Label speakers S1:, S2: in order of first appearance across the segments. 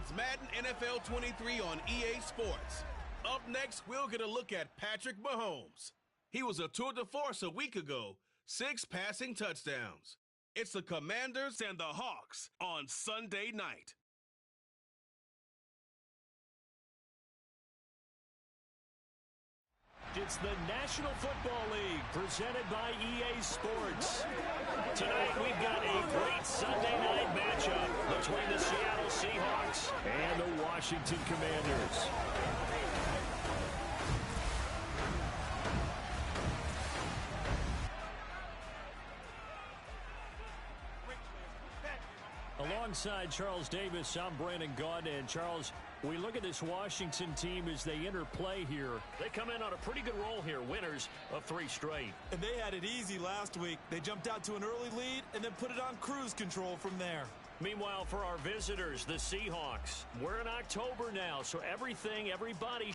S1: It's Madden NFL 23 on EA Sports. Up next, we'll get a look at Patrick Mahomes. He was a tour de force a week ago, 6 passing touchdowns. It's the Commanders and the Hawks on Sunday night.
S2: It's the National Football League presented by EA Sports. Tonight we've got a great Sunday night matchup between the Seattle Seahawks and the Washington Commanders. Alongside Charles Davis, I'm Brandon Gaudin. And Charles, we look at this Washington team as they interplay here. They come in on a pretty good roll here, winners of 3 straight.
S3: And they had it easy last week. They jumped out to an early lead and then put it on cruise control from there.
S2: Meanwhile, for our visitors, the Seahawks, we're in October now, so everybody,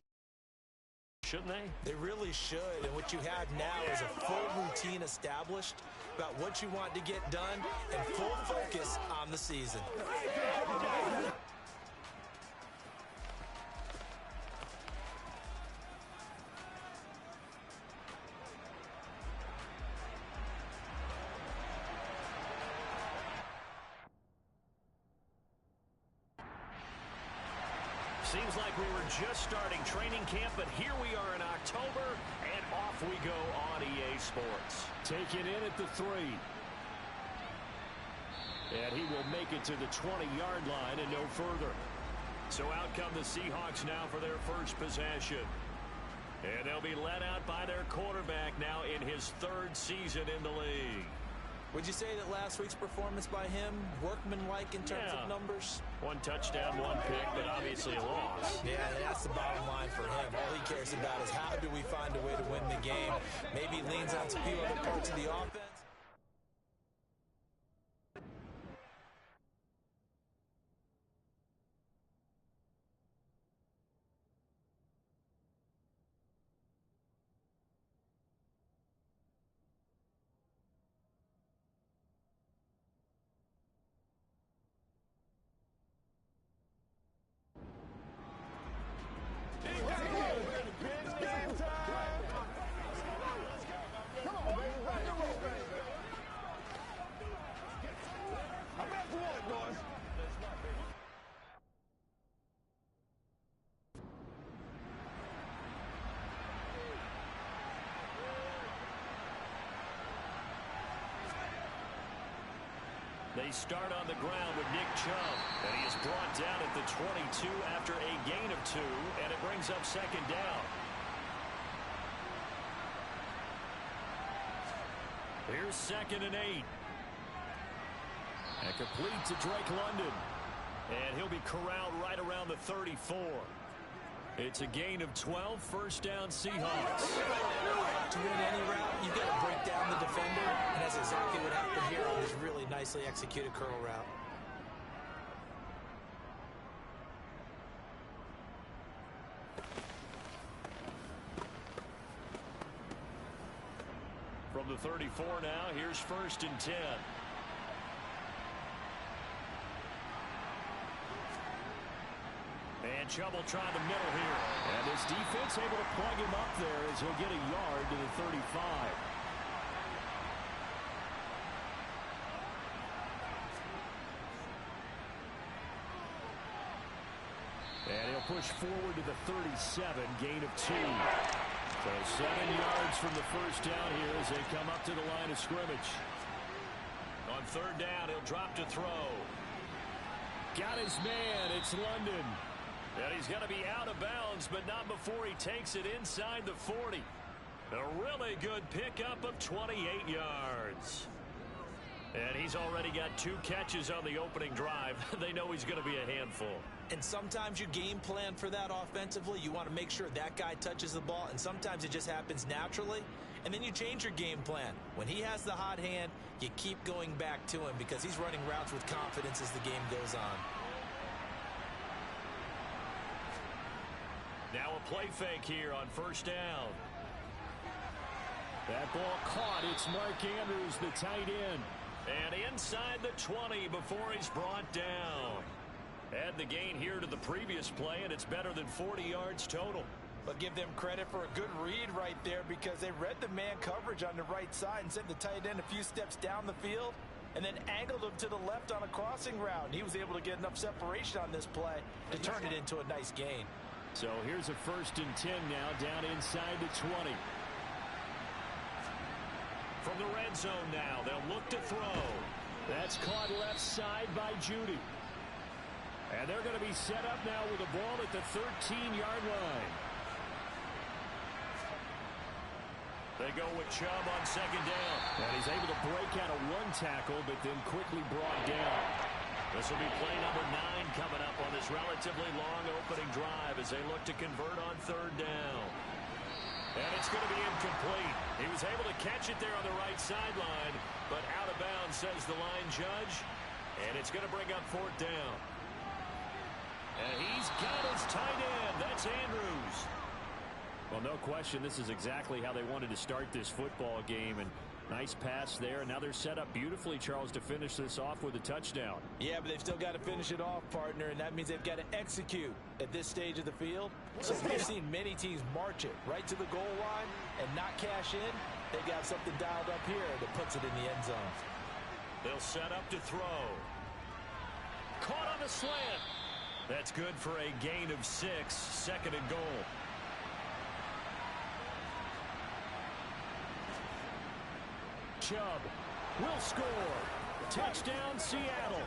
S2: shouldn't they?
S3: They really should. And what you have now is a full routine established about what you want to get done and full focus on the season.
S2: Seems like we were just starting training camp, but here we are in October, and off we go on EA Sports. Taken in at the 3. And he will make it to the 20-yard line and no further. So out come the Seahawks now for their first possession. And they'll be led out by their quarterback now in his 3rd season in the league.
S3: Would you say that last week's performance by him, workmanlike in terms of numbers?
S2: 1 touchdown, 1 pick, but obviously a loss.
S3: Yeah, that's the bottom line for him. All he cares about is how do we find a way to win the game. Maybe he leans on some few other parts of the offense.
S2: They start on the ground with Nick Chubb, and he is brought down at the 22 after a gain of 2, and it brings up 2nd down. Here's 2nd and 8. And complete to Drake London. And he'll be corralled right around the 34. It's a gain of 12, 1st down Seahawks.
S3: To win any route, you've got to break down the defender, and that's exactly what happened here on this really nicely executed curl route.
S2: From the 34 now, here's 1st and 10. And Chubb will try the middle here. And this defense able to plug him up there as he'll get a yard to the 35. And he'll push forward to the 37, gain of 2. So 7 yards from the 1st down here as they come up to the line of scrimmage. On 3rd down, he'll drop to throw. Got his man, it's London. And he's going to be out of bounds, but not before he takes it inside the 40. A really good pickup of 28 yards. And he's already got 2 catches on the opening drive. They know he's going to be a handful.
S3: And sometimes you game plan for that offensively. You want to make sure that guy touches the ball, and sometimes it just happens naturally. And then you change your game plan. When he has the hot hand, you keep going back to him because he's running routes with confidence as the game goes on.
S2: Now a play fake here on 1st down. That ball caught. It's Mark Andrews, the tight end. And inside the 20 before he's brought down. Add the gain here to the previous play, and it's better than 40 yards total.
S3: But give them credit for a good read right there because they read the man coverage on the right side and sent the tight end a few steps down the field and then angled him to the left on a crossing route. And he was able to get enough separation on this play to turn it into a nice gain.
S2: So here's a 1st and 10 now, down inside the 20. From the red zone now, they'll look to throw. That's caught left side by Judy. And they're going to be set up now with the ball at the 13-yard line. They go with Chubb on 2nd down. And he's able to break out of one tackle, but then quickly brought down. This will be play number 9 coming up on this relatively long opening drive as they look to convert on 3rd down. And it's going to be incomplete. He was able to catch it there on the right sideline, but out of bounds, says the line judge. And it's going to bring up 4th down. And he's got his tight end. That's Andrews. Well, no question, this is exactly how they wanted to start this football game. And nice pass there. And now they're set up beautifully, Charles, to finish this off with a touchdown.
S3: Yeah, but they've still got to finish it off, partner, and that means they've got to execute at this stage of the field. So we've seen many teams march it right to the goal line and not cash in. They've got something dialed up here that puts it in the end zone.
S2: They'll set up to throw. Caught on the slant. That's good for a gain of 6, 2nd and goal. Chubb will score. Touchdown, Seattle.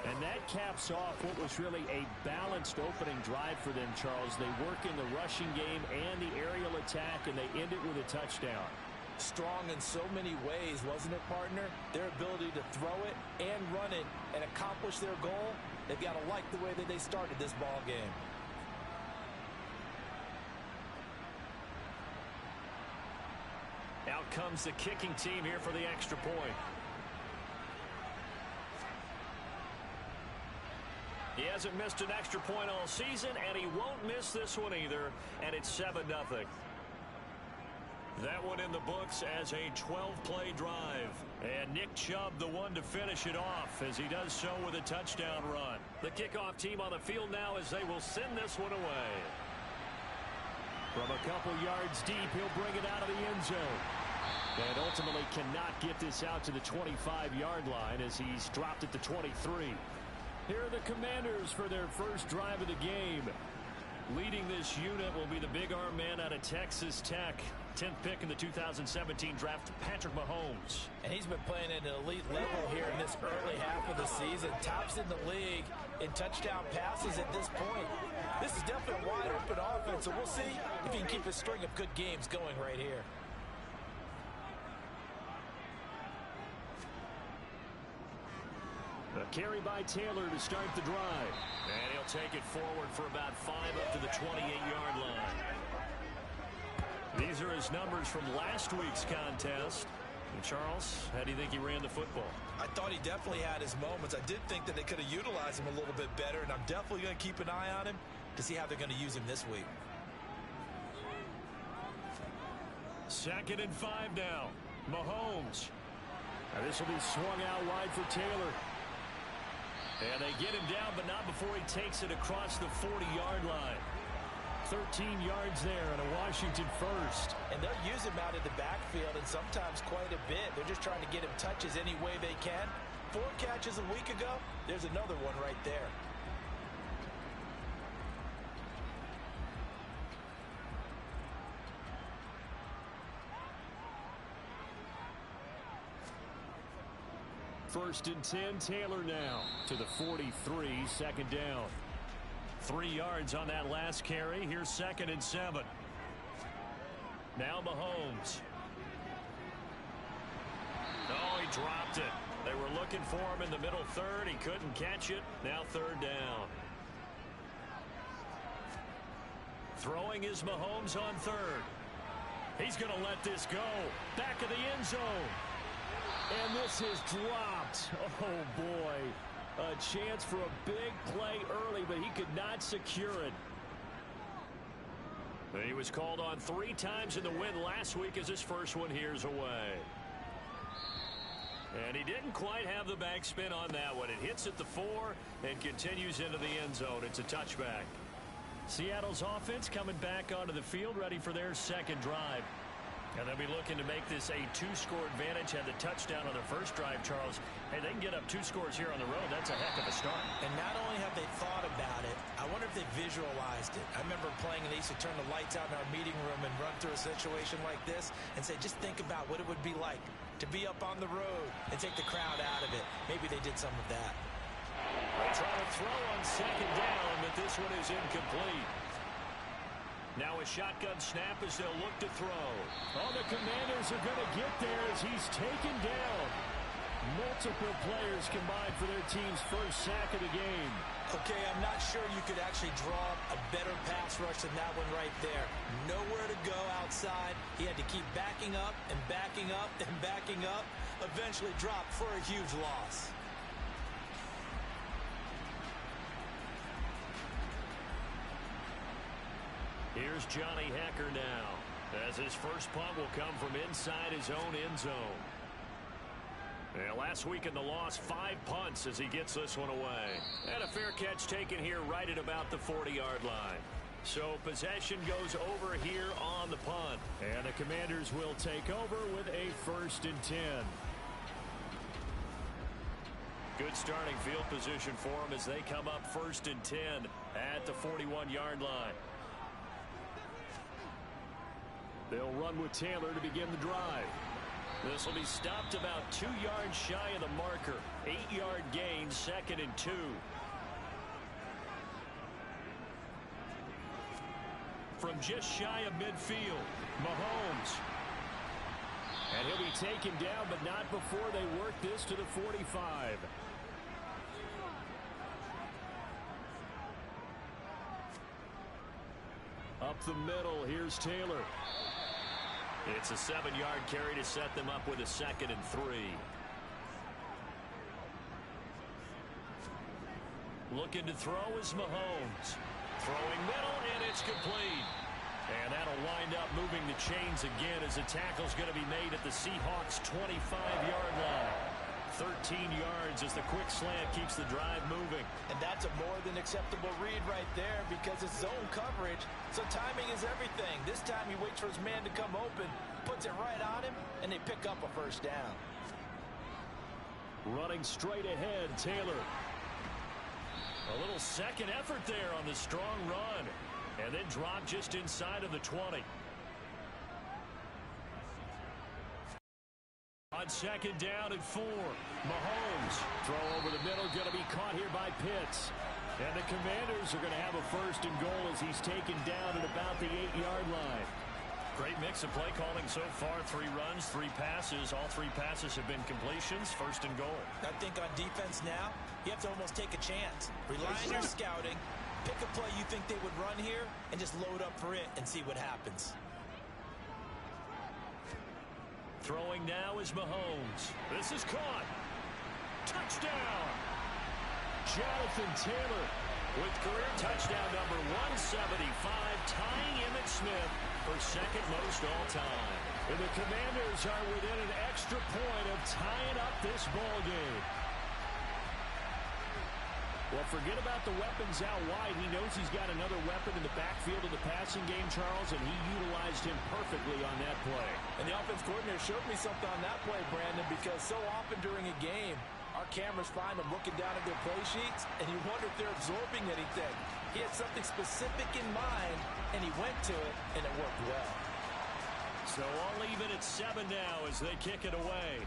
S2: And that caps off what was really a balanced opening drive for them, Charles. They work in the rushing game and the aerial attack, and they end it with a touchdown.
S3: Strong in so many ways, wasn't it, partner? Their ability to throw it and run it and accomplish their goal, they've got to like the way that they started this ball game.
S2: Out comes the kicking team here for the extra point. He hasn't missed an extra point all season, and he won't miss this one either, and it's 7-0. That one in the books as a 12-play drive. And Nick Chubb, the one to finish it off, as he does so with a touchdown run. The kickoff team on the field now as they will send this one away. From a couple yards deep, he'll bring it out of the end zone. And ultimately cannot get this out to the 25-yard line as he's dropped at the 23. Here are the Commanders for their first drive of the game. Leading this unit will be the big arm man out of Texas Tech. 10th pick in the 2017 draft, Patrick Mahomes.
S3: And he's been playing at an elite level here in this early half of the season. Tops in the league in touchdown passes at this point. This is definitely a wide open offense, so we'll see if he can keep a string of good games going right here.
S2: A carry by Taylor to start the drive. And he'll take it forward for about 5 up to the 28-yard line. These are his numbers from last week's contest. And Charles, how do you think he ran the football?
S3: I thought he definitely had his moments. I did think that they could have utilized him a little bit better, and I'm definitely going to keep an eye on him to see how they're going to use him this week.
S2: 2nd and 5 now. Mahomes. Now this will be swung out wide for Taylor. And they get him down, but not before he takes it across the 40-yard line. 13 yards there and a Washington first.
S3: And they'll use him out in the backfield, and sometimes quite a bit. They're just trying to get him touches any way they can. 4 catches a week ago. There's another one right there.
S2: First and 10, Taylor now to the 43, 2nd down. 3 yards on that last carry. Here's 2nd and 7. Now Mahomes. Oh, he dropped it. They were looking for him in the middle third. He couldn't catch it. Now 3rd down. Throwing is Mahomes on 3rd. He's going to let this go. Back of the end zone. And this is dropped. Oh, boy. A chance for a big play early, but he could not secure it. He was called on 3 times in the win last week as his first one here's away. And he didn't quite have the backspin on that one. It hits at the 4 and continues into the end zone. It's a touchback. Seattle's offense coming back onto the field, ready for their second drive. And they'll be looking to make this a 2-score advantage. Had the touchdown on their first drive, Charles. Hey, they can get up 2 scores here on the road. That's a heck of a start.
S3: And not only have they thought about it, I wonder if they visualized it. I remember playing, and they used to turn the lights out in our meeting room and run through a situation like this and say, just think about what it would be like to be up on the road and take the crowd out of it. Maybe they did some of that.
S2: They try to throw on second down, but this one is incomplete. Now a shotgun snap as they'll look to throw. Oh, the Commanders are going to get there as he's taken down. Multiple players combined for their team's first sack of the game.
S3: Okay, I'm not sure you could actually draw a better pass rush than that one right there. Nowhere to go outside. He had to keep backing up and backing up and backing up. Eventually dropped for a huge loss.
S2: Here's Johnny Hecker now, as his first punt will come from inside his own end zone. And last week in the loss, 5 punts as he gets this one away. And a fair catch taken here right at about the 40-yard line. So possession goes over here on the punt. And the Commanders will take over with a 1st and 10. Good starting field position for them as they come up 1st and 10 at the 41-yard line. They'll run with Taylor to begin the drive. This will be stopped about 2 yards shy of the marker. 8-yard gain, 2nd and 2. From just shy of midfield, Mahomes. And he'll be taken down, but not before they work this to the 45. Up the middle, here's Taylor. It's a 7-yard carry to set them up with a 2nd and 3. Looking to throw is Mahomes. Throwing middle, and it's complete. And that'll wind up moving the chains again as the tackle's going to be made at the Seahawks' 25-yard line. 13 yards as the quick slant keeps the drive moving.
S3: And that's a more than acceptable read right there because it's zone coverage, so timing is everything. This time he waits for his man to come open, puts it right on him, and they pick up a 1st down.
S2: Running straight ahead, Taylor. A little second effort there on the strong run, and then drop just inside of the 20. On 2nd down and 4, Mahomes. Throw over the middle, going to be caught here by Pitts. And the Commanders are going to have a 1st and goal as he's taken down at about the 8-yard line. Great mix of play calling so far. 3 runs, 3 passes. All 3 passes have been completions. 1st and goal.
S3: I think on defense now, you have to almost take a chance. Rely on your scouting. Pick a play you think they would run here and just load up for it and see what happens.
S2: Throwing now is Mahomes. This is caught. Touchdown! Jonathan Taylor with career touchdown number 175, tying Emmitt Smith for 2nd most all time. And the Commanders are within an extra point of tying up this ball game. Well, forget about the weapons out wide. He knows he's got another weapon in the backfield of the passing game, Charles, and he utilized him perfectly on that play.
S3: And the offense coordinator showed me something on that play, Brandon, because so often during a game, our cameras find them looking down at their play sheets, and you wonder if they're absorbing anything. He had something specific in mind, and he went to it, and it worked well.
S2: So all even at 7 now as they kick it away.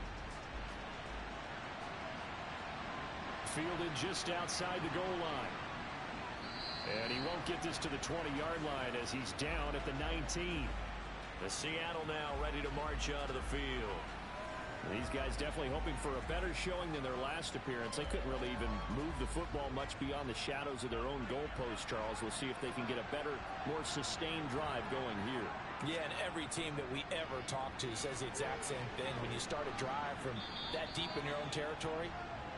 S2: Fielded just outside the goal line. And he won't get this to the 20-yard line as he's down at the 19. The Seattle now ready to march out of the field. These guys definitely hoping for a better showing than their last appearance. They couldn't really even move the football much beyond the shadows of their own goalpost, Charles. We'll see if they can get a better, more sustained drive going here.
S3: Yeah, and every team that we ever talk to says the exact same thing. When you start a drive from that deep in your own territory,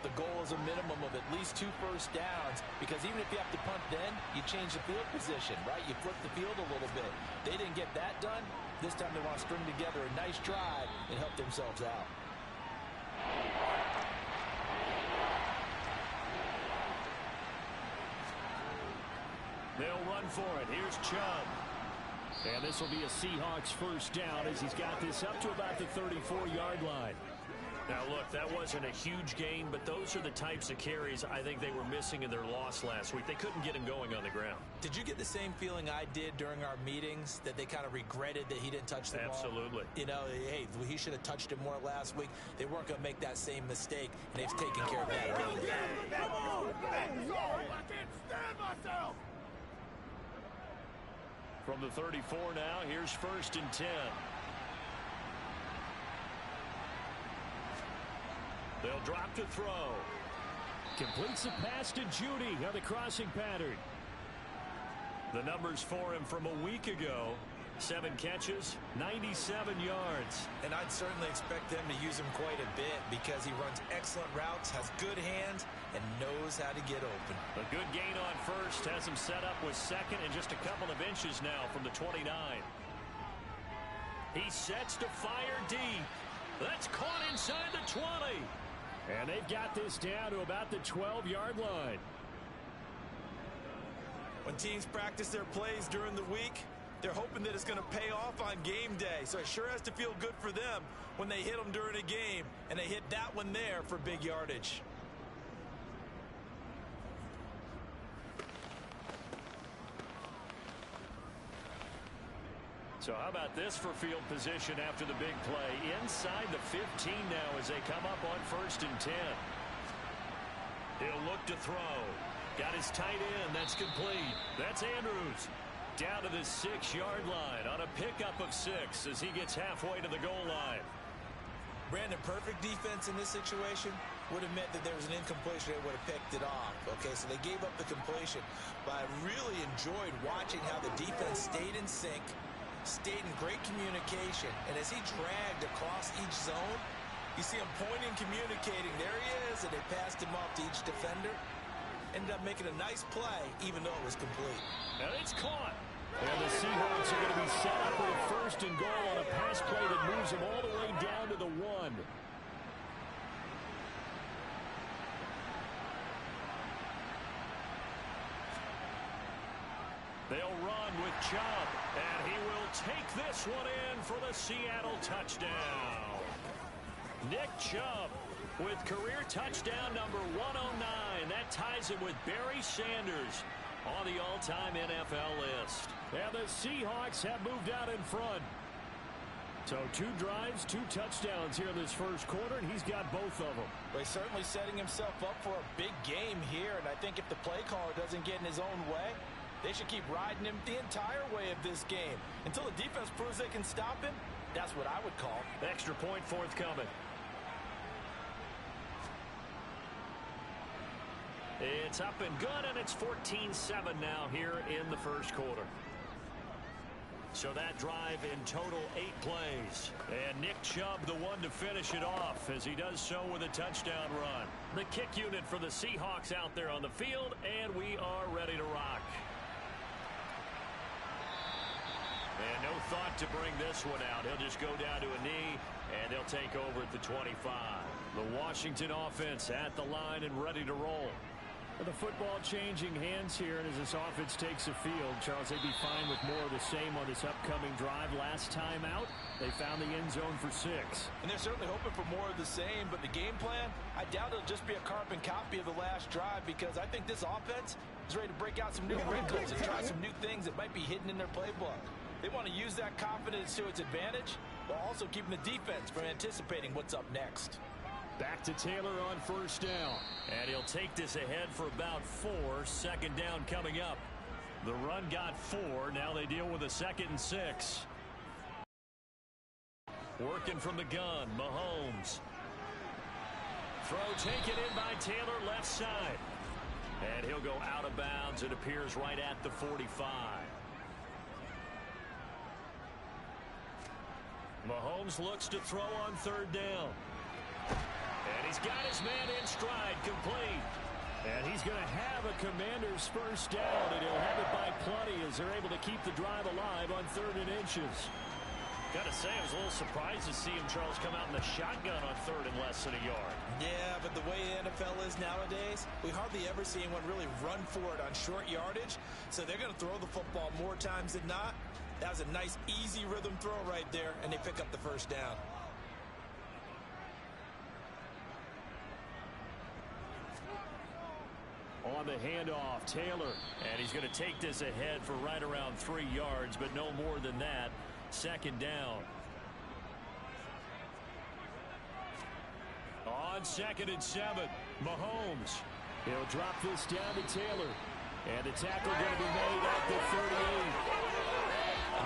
S3: the goal is a minimum of at least 2 first downs, because even if you have to punt then, you change the field position, right? You flip the field a little bit. They didn't get that done. This time they want to string together a nice drive and help themselves out.
S2: They'll run for it. Here's Chubb. And this will be a Seahawks first down as he's got this up to about the 34-yard line.
S4: Now, look, that wasn't a huge gain, but those are the types of carries I think they were missing in their loss last week. They couldn't get him going on the ground.
S3: Did you get the same feeling I did during our meetings, that they kind of regretted that he didn't touch the ball?
S4: Absolutely.
S3: You know, hey, he should have touched it more last week. They weren't going to make that same mistake, and they've taken care of that early.
S5: I can't stand myself.
S2: From the 34 now, here's 1st and 10. They'll drop to throw. Completes the pass to Judy on the crossing pattern. The numbers for him from a week ago. 7 catches, 97 yards.
S3: And I'd certainly expect them to use him quite a bit because he runs excellent routes, has good hands, and knows how to get open.
S2: A good gain on first has him set up with 2nd and just a couple of inches now from the 29. He sets to fire deep. That's caught inside the 20. And they've got this down to about the 12-yard line.
S3: When teams practice their plays during the week, they're hoping that it's going to pay off on game day. So it sure has to feel good for them when they hit them during a game. And they hit that one there for big yardage.
S2: So how about this for field position after the big play? Inside the 15 now as they come up on 1st and 10. He'll look to throw. Got his tight end. That's complete. That's Andrews. Down to the 6-yard line on a pickup of 6 as he gets halfway to the goal line.
S3: Brandon, perfect defense in this situation would have meant that there was an incompletion. They would have picked it off. Okay, so they gave up the completion. But I really enjoyed watching how the defense stayed in sync, stayed in great communication, and as he dragged across each zone, you see him pointing, communicating. There he is, and they passed him off to each defender. Ended up making a nice play, even though it was complete.
S2: And it's caught. And the Seahawks are going to be set up with a 1st and goal on a pass play that moves them all the way down to the 1. They'll run with Chubb, and he will take this one in for the Seattle touchdown. Nick Chubb with career touchdown number 109. That ties him with Barry Sanders on the all-time NFL list. And the Seahawks have moved out in front. So 2 drives, 2 touchdowns here in this first quarter, and he's got both of them.
S3: Well, he's certainly setting himself up for a big game here, and I think if the play caller doesn't get in his own way, they should keep riding him the entire way of this game. Until the defense proves they can stop him, that's what I would call.
S2: Extra point forthcoming. It's up and good, and it's 14-7 now here in the first quarter. So that drive in total 8 plays. And Nick Chubb the one to finish it off as he does so with a touchdown run. The kick unit for the Seahawks out there on the field, and we are ready to rock. And no thought to bring this one out. He'll just go down to a knee, and they'll take over at the 25. The Washington offense at the line and ready to roll. The football changing hands here, and as this offense takes the field, Charles, they'd be fine with more of the same on this upcoming drive. Last time out, they found the end zone for 6.
S3: And they're certainly hoping for more of the same, but the game plan, I doubt it'll just be a carbon copy of the last drive, because I think this offense is ready to break out some new wrinkles and try some new things that might be hidden in their playbook. They want to use that confidence to its advantage, while also keeping the defense from anticipating what's up next.
S2: Back to Taylor on first down. And he'll take this ahead for about 4. Second down coming up. The run got 4. Now they deal with a 2nd and 6. Working from the gun, Mahomes. Throw taken in by Taylor, left side. And he'll go out of bounds. It appears right at the 45. Mahomes looks to throw on 3rd down. And he's got his man in stride, complete. And he's going to have a Commander's first down, and he'll have it by plenty as they're able to keep the drive alive on 3rd and inches.
S4: Got to say, I was a little surprised to see him, Charles, come out in the shotgun on third and less than a yard.
S3: Yeah, but the way the NFL is nowadays, we hardly ever see anyone really run for it on short yardage. So they're going to throw the football more times than not. That was a nice, easy rhythm throw right there, and they pick up the first down.
S4: On the handoff, Taylor. And he's going to take this ahead for right around 3 yards, but no more than that. Second down. On 2nd and 7, Mahomes. He'll drop this down to Taylor. And the tackle going to be made at the 38.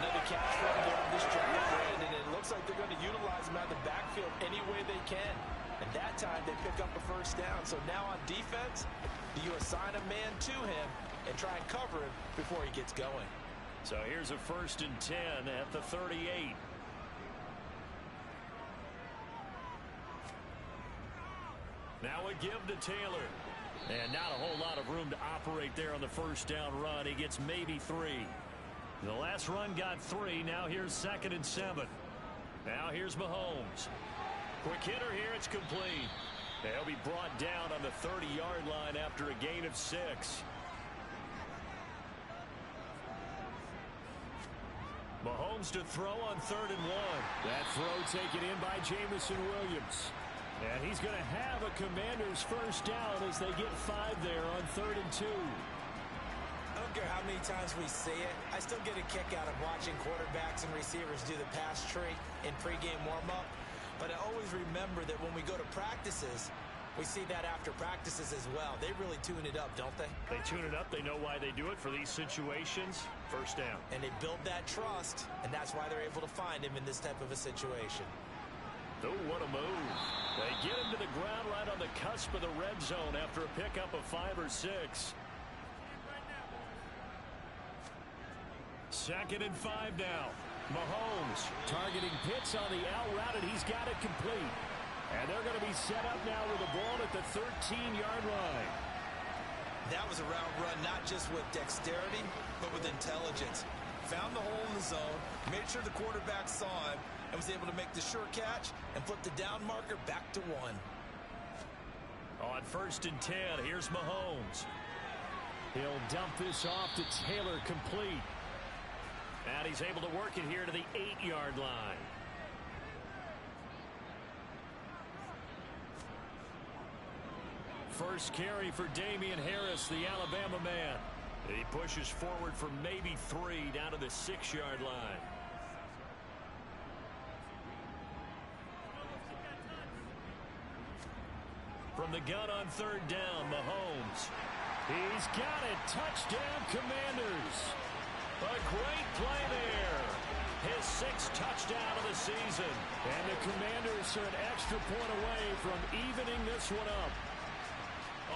S3: Another catch from there on this drive, and it looks like they're going to utilize him out of the backfield any way they can. And that time they pick up a first down. So now on defense, you assign a man to him and try and cover him before he gets going.
S4: So here's a 1st and 10 at the 38. Now a give to Taylor. And not a whole lot of room to operate there on the first down run. He gets maybe 3. The last run got 3. Now here's 2nd and 7. Now here's Mahomes. Quick hitter here. It's complete. They'll be brought down on the 30-yard line after a gain of 6. Mahomes to throw on 3rd and 1. That throw taken in by Jamison Williams. And he's going to have a Commanders first down as they get 5 there on 3rd and 2.
S3: I don't care how many times we see it. I still get a kick out of watching quarterbacks and receivers do the pass tree in pregame warm-up. But I always remember that when we go to practices, we see that after practices as well. They really tune it up, don't they?
S4: They tune it up. They know why they do it for these situations. First down.
S3: And they build that trust, and that's why they're able to find him in this type of a situation.
S4: Oh, what a move. They get him to the ground right on the cusp of the red zone after a pickup of 5 or 6. 2nd and 5 now. Mahomes targeting Pitts on the out route, and he's got it complete. And they're going to be set up now with the ball at the 13-yard line.
S3: That was a route run not just with dexterity, but with intelligence. Found the hole in the zone, made sure the quarterback saw him, and was able to make the sure catch and flip the down marker back to 1.
S4: On 1st and 10, here's Mahomes. He'll dump this off to Taylor, complete. And he's able to work it here to the 8-yard line. First carry for Damian Harris, the Alabama man. He pushes forward for maybe 3 down to the 6-yard line. From the gun on 3rd down, Mahomes. He's got it. Touchdown, Commanders. A great play there. His 6th touchdown of the season. And the Commanders are an extra point away from evening this one up.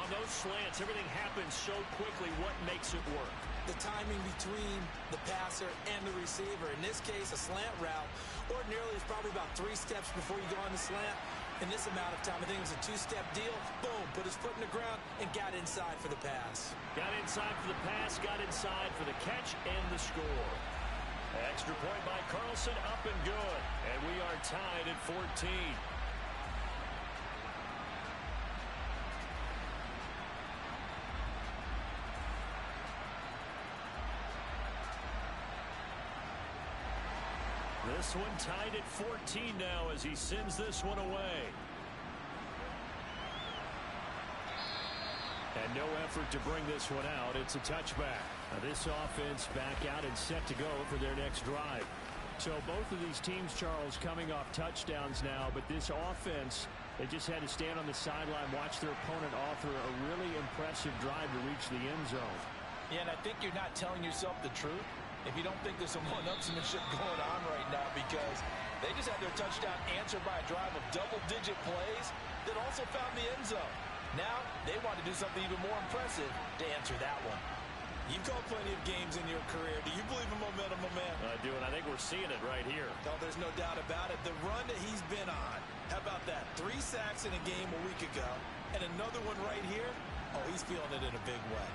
S4: On those slants, everything happens so quickly. What makes it work?
S3: The timing between the passer and the receiver. In this case, a slant route. Ordinarily, it's probably about 3 steps before you go on the slant. In this amount of time, I think it was a 2-step deal. Boom, put his foot in the ground and got inside for the pass.
S4: Got inside for the pass, got inside for the catch and the score. Extra point by Carlson, up and good. And we are tied at 14. This one tied at 14 now as he sends this one away. And no effort to bring this one out. It's a touchback. Now this offense back out and set to go for their next drive. So both of these teams, Charles, coming off touchdowns now, but this offense, they just had to stand on the sideline, watch their opponent author a really impressive drive to reach the end zone.
S3: Yeah, and I think you're not telling yourself the truth if you don't think there's some one-upsmanship going on right now, because they just had their touchdown answered by a drive of double-digit plays that also found the end zone. Now they want to do something even more impressive to answer that one. You've called plenty of games in your career. Do you believe in momentum, my man?
S4: I do, and I think we're seeing it right here.
S3: No, there's no doubt about it. The run that he's been on, how about that? 3 sacks in a game a week ago, and another one right here. Oh, he's feeling it in a big way.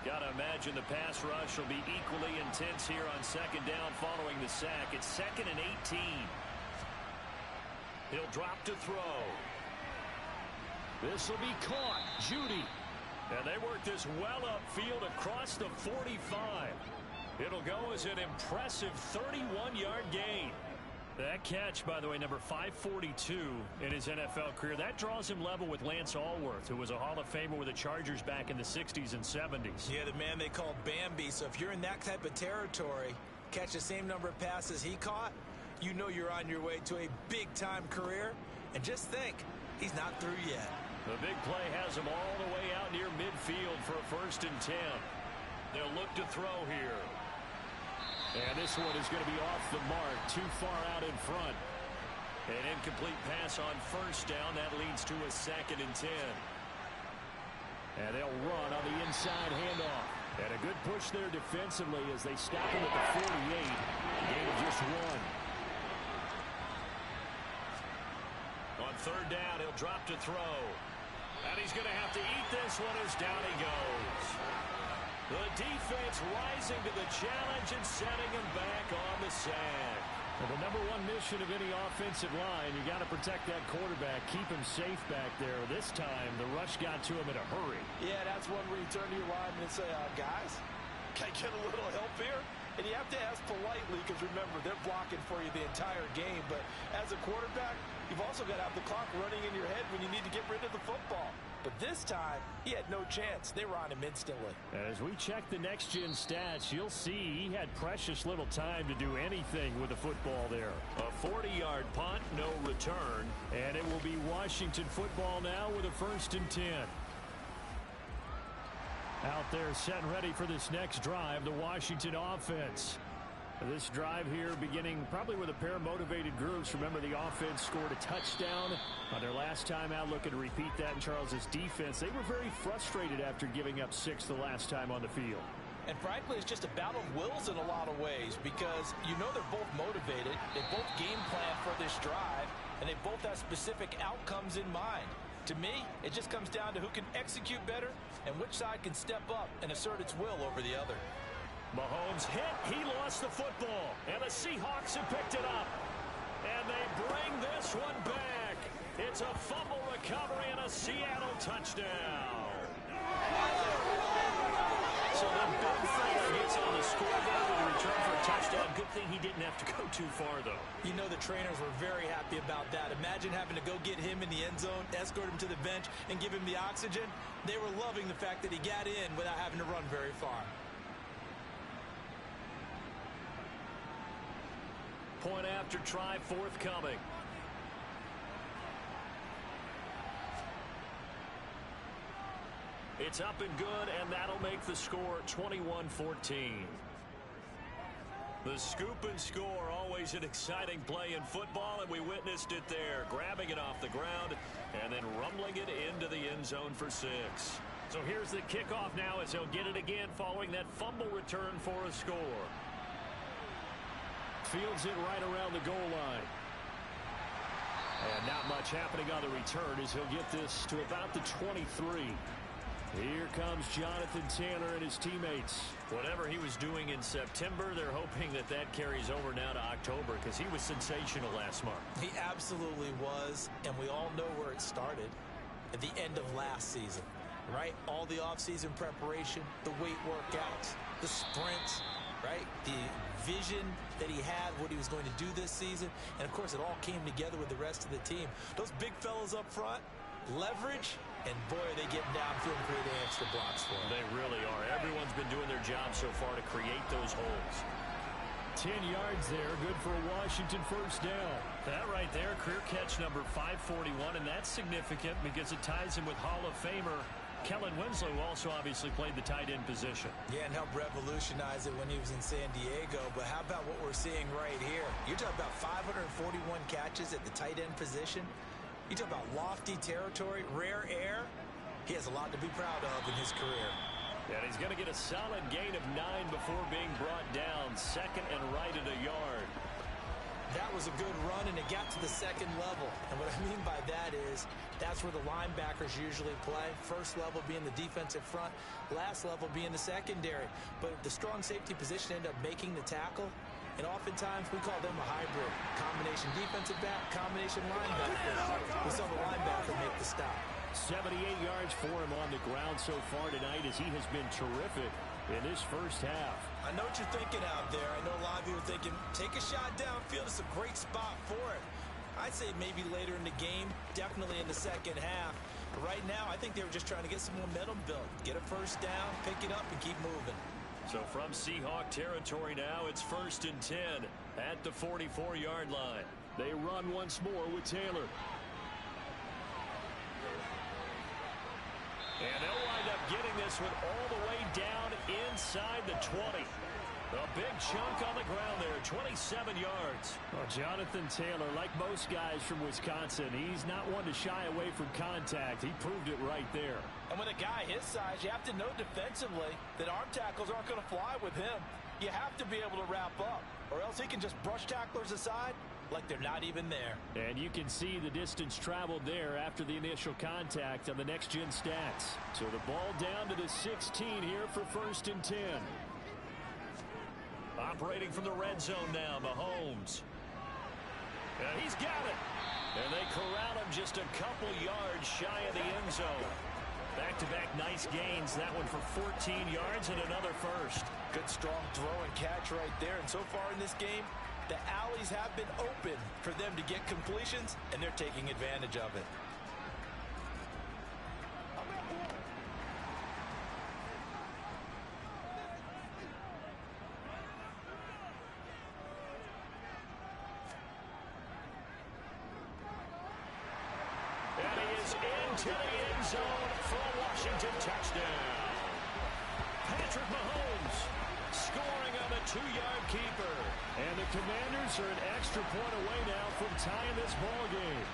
S4: Got got to imagine the pass rush will be equally intense here on second down following the sack. It's 2nd and 18. He'll drop to throw. This will be caught. Judy. And they work this well upfield across the 45. It'll go as an impressive 31-yard gain. That catch, by the way, number 542 in his NFL career, that draws him level with Lance Allworth, who was a Hall of Famer with the Chargers back in the 60s and 70s.
S3: Yeah, the man they called Bambi. So if you're in that type of territory, catch the same number of passes he caught, you know you're on your way to a big-time career. And just think, he's not through yet.
S4: The big play has him all the way out near midfield for a 1st and 10. They'll look to throw here. And this one is going to be off the mark, too far out in front. An incomplete pass on 1st down. That leads to a 2nd and 10. And they'll run on the inside handoff. And a good push there defensively as they stop him at the 48. Gain of just 1. On 3rd down, he'll drop to throw. And he's going to have to eat this one as down he goes. The defense rising to the challenge and setting him back on the sack. Well, the number one mission of any offensive line, you got to protect that quarterback, keep him safe back there. This time, the rush got to him in a hurry.
S3: Yeah, that's one where you turn to your lineman and say, guys, can I get a little help here? And you have to ask politely because, remember, they're blocking for you the entire game. But as a quarterback, you've also got to have the clock running in your head when you need to get rid of the football. But this time, he had no chance. They were on him instantly.
S4: As we check the next-gen stats, you'll see he had precious little time to do anything with the football there. A 40-yard punt, no return. And it will be Washington football now with a 1st and 10. Out there set and ready for this next drive, the Washington offense. This drive here beginning probably with a pair of motivated groups. Remember, the offense scored a touchdown on their last time out. Looking to repeat that in Charles's defense. They were very frustrated after giving up 6 the last time on the field.
S3: And frankly, it's just a battle of wills in a lot of ways because you know they're both motivated. They both game plan for this drive, and they both have specific outcomes in mind. To me, it just comes down to who can execute better and which side can step up and assert its will over the other.
S4: Mahomes hit. He lost the football. And the Seahawks have picked it up. And they bring this one back. It's a fumble recovery and a Seattle touchdown. So the big fella gets on the scoreboard with a return for a touchdown. Good thing he didn't have to go too far, though.
S3: You know the trainers were very happy about that. Imagine having to go get him in the end zone, escort him to the bench, and give him the oxygen. They were loving the fact that he got in without having to run very far.
S4: Point after try forthcoming. It's up and good, and that'll make the score 21-14. The scoop and score, always an exciting play in football, and we witnessed it there. Grabbing it off the ground and then rumbling it into the end zone for 6. So here's the kickoff now as he'll get it again following that fumble return for a score. Fields it right around the goal line. And not much happening on the return as he'll get this to about the 23. Here comes Jonathan Taylor and his teammates. Whatever he was doing in September, they're hoping that that carries over now to October because he was sensational last month.
S3: He absolutely was, and we all know where it started at the end of last season, right? All the offseason preparation, the weight workouts, the sprints, right? The vision that he had, what he was going to do this season, and of course it all came together with the rest of the team. Those big fellas up front, leverage, and boy, are they getting downfield and creating extra blocks for him.
S4: They really are. Everyone's been doing their job so far to create those holes. 10 yards there, good for a Washington 1st down. That right there, career catch number 541, and that's significant because it ties him with Hall of Famer Kellen Winslow, who also obviously played the tight end position.
S3: Yeah, and helped revolutionize it when he was in San Diego. But how about what we're seeing right here? You're talking about 541 catches at the tight end position. You talk about lofty territory, rare air. He has a lot to be proud of in his career.
S4: And he's going to get a solid gain of 9 before being brought down. 2nd and right at a yard.
S3: That was a good run, and it got to the second level. And what I mean by that is that's where the linebackers usually play. First level being the defensive front, last level being the secondary. But the strong safety position ended up making the tackle. And oftentimes we call them a hybrid. Combination defensive back, combination linebacker. We saw the linebacker make the stop.
S2: 78 yards for him on the ground so far tonight as he has been terrific in this first half.
S3: I know what you're thinking out there. I know a lot of you are thinking, take a shot downfield. It's a great spot for it. I'd say maybe later in the game, definitely in the second half. But right now, I think they were just trying to get some momentum built. Get a first down, pick it up, and keep moving.
S2: So from Seahawk territory now, it's 1st and 10 at the 44-yard line. They run once more with Taylor. And they'll wind up getting this one all the way down inside the 20. A big chunk on the ground there, 27 yards. Well, Jonathan Taylor, like most guys from Wisconsin, he's not one to shy away from contact. He proved it right there.
S3: And with a guy his size, you have to know defensively that arm tackles aren't going to fly with him. You have to be able to wrap up, or else he can just brush tacklers aside like they're not even there.
S2: And you can see the distance traveled there after the initial contact on the next-gen stats. So the ball down to the 16 here for 1st and 10. Operating from the red zone now, Mahomes. And he's got it. And they corral him just a couple yards shy of the end zone. Back-to-back nice gains. That one for 14 yards and another first.
S3: Good strong throw and catch right there. And so far in this game, the alleys have been open for them to get completions, and they're taking advantage of it.
S2: And he is into the end zone for a Washington touchdown. Patrick Mahomes scoring on the 2-yard keeper. And the Commanders are an extra point away now from tying this ball game.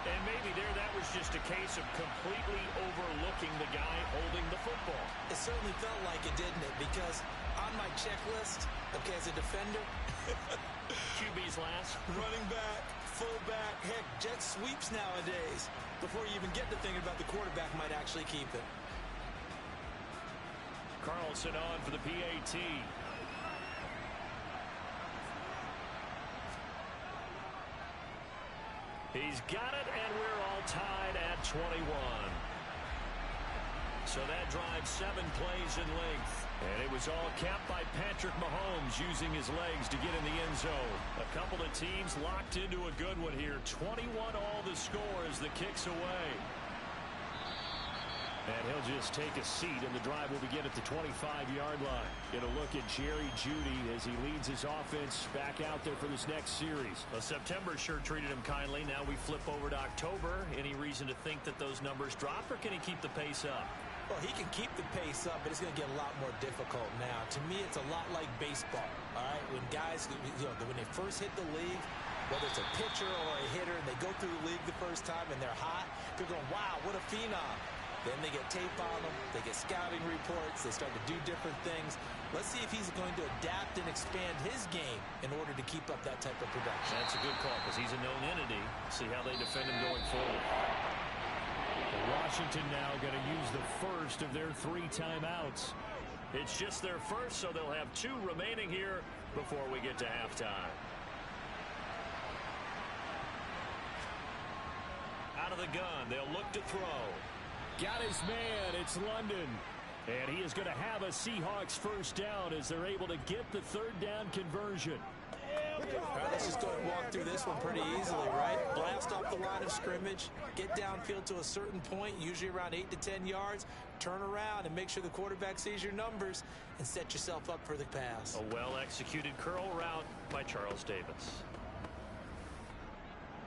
S4: And maybe there that was just a case of completely overlooking the guy holding the football.
S3: It certainly felt like it, didn't it? Because on my checklist, okay, as a defender,
S4: QB's last.
S3: running back, fullback, heck, jet sweeps nowadays. Before you even get to thinking about the quarterback might actually keep it.
S2: Carlson on for the PAT. He's got it, and we're all tied at 21. So that drives 7 plays in length. And it was all capped by Patrick Mahomes using his legs to get in the end zone. A couple of teams locked into a good one here. 21 all the score as the kick's away. And he'll just take a seat, and the drive will begin at the 25-yard line. Get a look at Jerry Jeudy as he leads his offense back out there for this next series.
S4: Well, September sure treated him kindly. Now we flip over to October. Any reason to think that those numbers drop, or can he keep the pace up?
S3: Well, he can keep the pace up, but it's going to get a lot more difficult now. To me, it's a lot like baseball, all right? When guys, when they first hit the league, whether it's a pitcher or a hitter, and they go through the league the first time and they're hot, they're going, wow, what a phenom. Then they get tape on them, they get scouting reports, they start to do different things. Let's see if he's going to adapt and expand his game in order to keep up that type of production.
S4: That's a good call because he's a known entity. See how they defend him going forward.
S2: Washington now going to use the first of their 3 timeouts.
S4: It's just their first, so they'll have 2 remaining here before we get to halftime. Out of the gun, they'll look to throw.
S2: Got his man, it's London. And he is going to have a Seahawks first down as they're able to get the 3rd down conversion.
S3: All right, let's just go and walk through this one pretty easily, right? Blast off the line of scrimmage, get downfield to a certain point, usually around 8 to 10 yards, turn around and make sure the quarterback sees your numbers and set yourself up for the pass.
S4: A well-executed curl route by Charles Davis.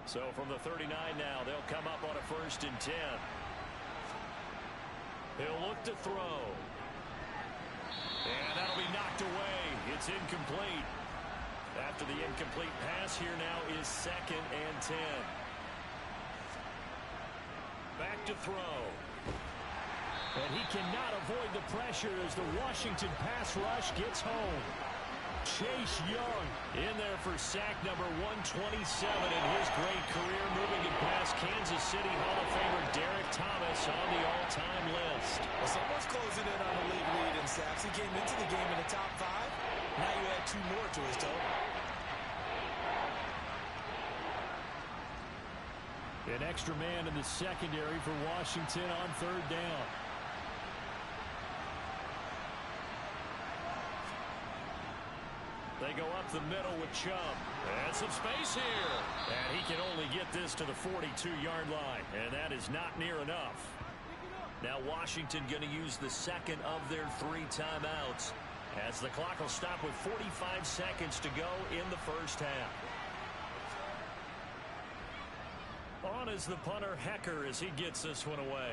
S2: So from the 39 now, they'll come up on a 1st and 10. He'll look to throw. And that'll be knocked away. It's incomplete. After the incomplete pass, here now is 2nd and 10. Back to throw. And he cannot avoid the pressure as the Washington pass rush gets home. Chase Young in there for sack number 127 in his great career, moving it past Kansas City Hall of Famer Derek Thomas on the all-time list.
S3: Well, someone's closing in on the league lead in sacks. He came into the game in the top 5. Now you add 2 more to his total.
S2: An extra man in the secondary for Washington on third down. They go up the middle with Chubb. And some space here. And he can only get this to the 42-yard line. And that is not near enough. Now Washington going to use the second of their 3 timeouts, as the clock will stop with 45 seconds to go in the first half. On is the punter, Hecker, as he gets this one away.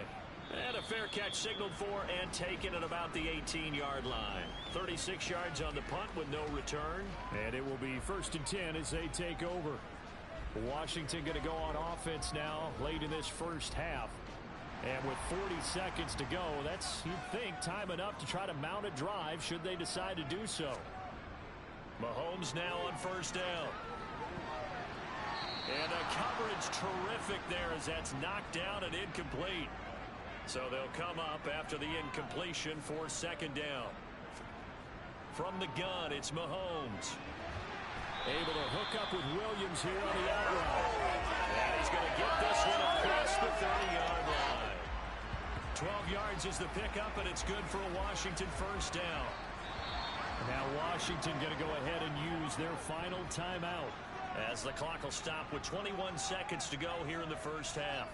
S2: And a fair catch signaled for and taken at about the 18-yard line. 36 yards on the punt with no return. And it will be 1st and 10 as they take over. Washington going to go on offense now late in this first half. And with 40 seconds to go, that's, you'd think, time enough to try to mount a drive should they decide to do so. Mahomes now on first down. And a coverage terrific there as that's knocked down and incomplete. So they'll come up after the incompletion for second down. From the gun, it's Mahomes. Able to hook up with Williams here on the outright. And he's going to get this one across the 30-yard line. 12 yards is the pickup, and it's good for a Washington first down. Now Washington going to go ahead and use their final timeout, as the clock will stop with 21 seconds to go here in the first half.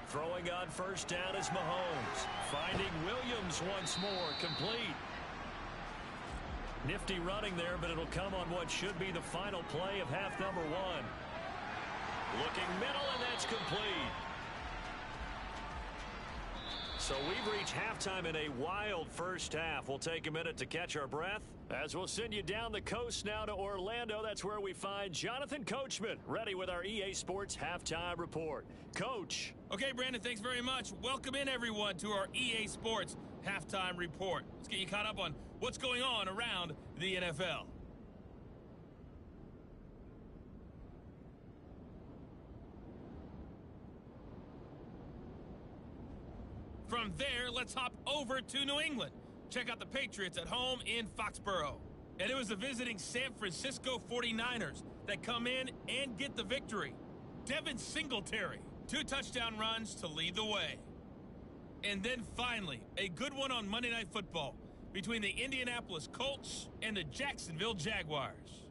S2: Throwing on first down is Mahomes. Finding Williams once more, complete. Nifty running there, but it'll come on what should be the final play of half number 1. Looking middle, and that's complete. So we've reached halftime in a wild first half. We'll take a minute to catch our breath, as we'll send you down the coast now to Orlando. That's where we find Jonathan Coachman, ready with our EA Sports Halftime Report. Coach.
S5: Okay, Brandon, thanks very much. Welcome in, everyone, to our EA Sports Halftime Report. Let's get you caught up on what's going on around the NFL. From there, let's hop over to New England. Check out the Patriots at home in Foxborough. And it was the visiting San Francisco 49ers that come in and get the victory. Devin Singletary, 2 touchdown runs to lead the way. And then finally, a good one on Monday Night Football between the Indianapolis Colts and the Jacksonville Jaguars.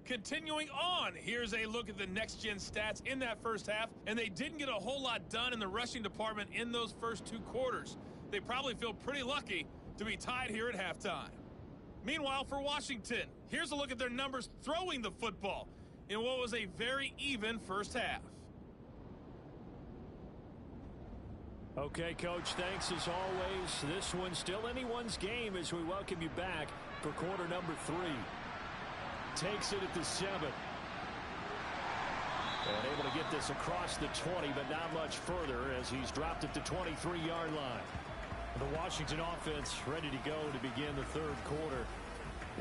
S5: Continuing on, here's a look at the next-gen stats in that first half, and they didn't get a whole lot done in the rushing department in those first 2 quarters. They probably feel pretty lucky to be tied here at halftime. Meanwhile, for Washington, here's a look at their numbers throwing the football in what was a very even first half.
S2: Okay, Coach, thanks as always. This one's still anyone's game as we welcome you back for quarter number 3. Takes it at the 7. And able to get this across the 20, but not much further as he's dropped it to 23-yard line. The Washington offense ready to go to begin the third quarter.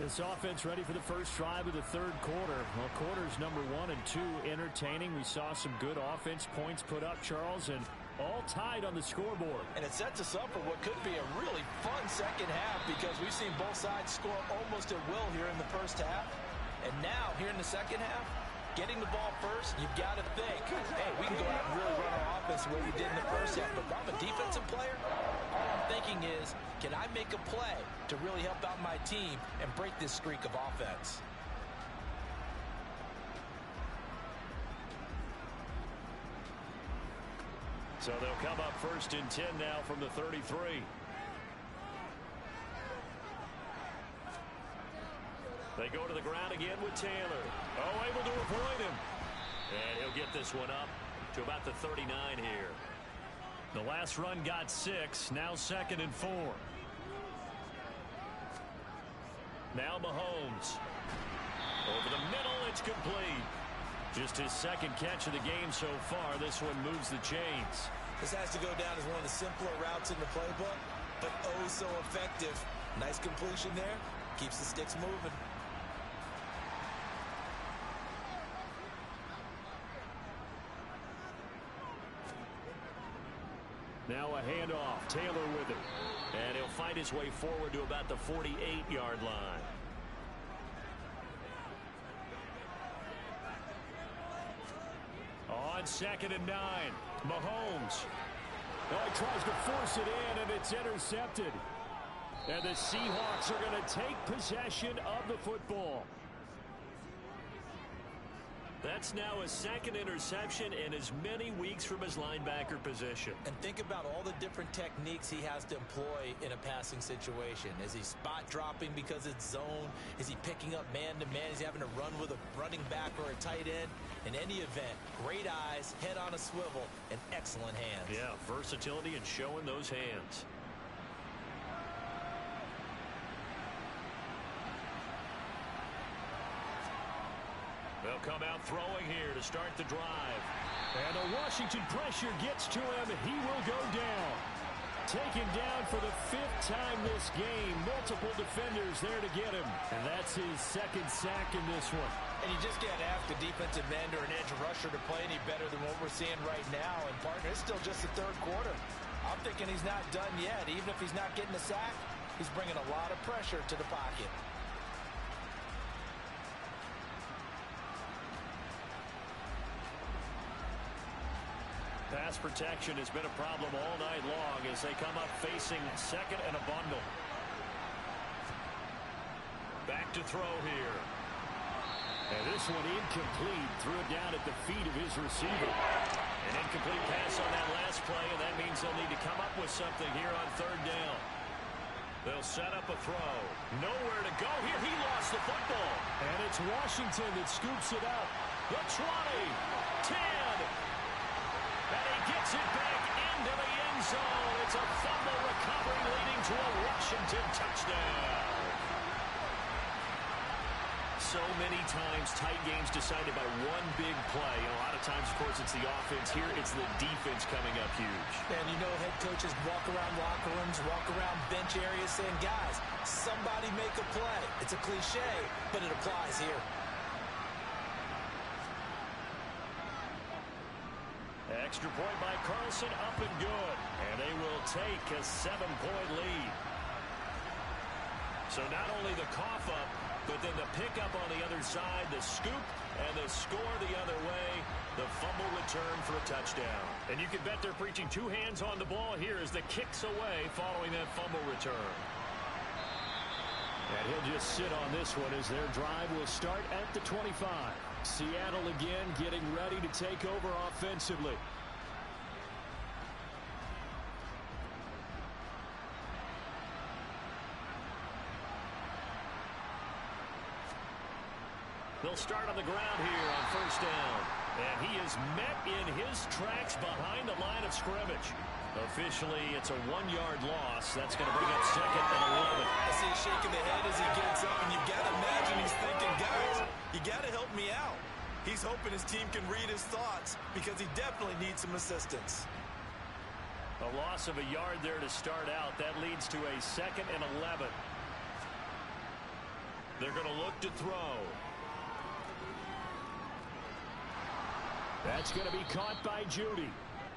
S2: This offense ready for the first drive of the third quarter. Well, quarters number 1 and 2 entertaining. We saw some good offense points put up, Charles, and all tied on the scoreboard.
S3: And it sets us up for what could be a really fun second half, because we've seen both sides score almost at will here in the first half. And now, here in the second half, getting the ball first, you've got to think, hey, we can go out and really run our offense the way we did in the first half. But if I'm a defensive player, all I'm thinking is, can I make a play to really help out my team and break this streak of offense?
S2: So they'll come up 1st and 10 now from the 33. They go to the ground again with Taylor. Oh, able to avoid him. And he'll get this one up to about the 39 here. The last run got 6. Now 2nd and 4. Now Mahomes. Over the middle, it's complete. Just his second catch of the game so far. This one moves the chains.
S3: This has to go down as one of the simpler routes in the playbook, but oh so effective. Nice completion there. Keeps the sticks moving.
S2: Now a handoff. Taylor with it. And he'll find his way forward to about the 48-yard line. On 2nd and 9. Mahomes. Oh, he tries to force it in, and it's intercepted. And the Seahawks are going to take possession of the football. That's now his second interception in as many weeks from his linebacker position.
S3: And think about all the different techniques he has to employ in a passing situation. Is he spot dropping because it's zone? Is he picking up man-to-man? Is he having to run with a running back or a tight end? In any event, great eyes, head on a swivel, and excellent hands.
S2: Yeah, versatility and showing those hands. They'll come out throwing here to start the drive. And the Washington pressure gets to him. He will go down. Taken down for the 5th time this game. Multiple defenders there to get him. And that's his second sack in this one.
S3: And you just can't ask a defensive end or an edge rusher to play any better than what we're seeing right now. And, partner, it's still just the 3rd quarter. I'm thinking he's not done yet. Even if he's not getting a sack, he's bringing a lot of pressure to the pocket.
S2: Pass protection has been a problem all night long as they come up facing 2nd and a bundle. Back to throw here. And this one incomplete. Threw it down at the feet of his receiver. An incomplete pass on that last play, and that means they'll need to come up with something here on 3rd down. They'll set up a throw. Nowhere to go here. He lost the football. And it's Washington that scoops it up. The 20, 10. And he gets it back into the end zone. It's a fumble recovery leading to a Washington touchdown. So many times tight games decided by one big play. And a lot of times, of course, it's the offense. Here, it's the defense coming up huge.
S3: And you know head coaches walk around locker rooms, walk around bench areas saying, guys, somebody make a play. It's a cliche, but it applies here.
S2: Extra point by Carlson, up and good. And they will take a 7-point lead. So not only the cough up, but then the pickup on the other side, the scoop, and the score the other way, the fumble return for a touchdown. And you can bet they're preaching 2 hands on the ball here as the kicks away following that fumble return. And he'll just sit on this one as their drive will start at the 25. Seattle again getting ready to take over offensively. They'll start on the ground here on 1st down. And he is met in his tracks behind the line of scrimmage. Officially, it's a 1-yard loss. That's going to bring up 2nd and 11.
S3: I see him shaking the head as he gets up, and you've got to imagine he's thinking, guys, you got to help me out. He's hoping his team can read his thoughts because he definitely needs some assistance.
S2: A loss of a yard there to start out. That leads to a 2nd and 11. They're going to look to throw. That's going to be caught by Judy.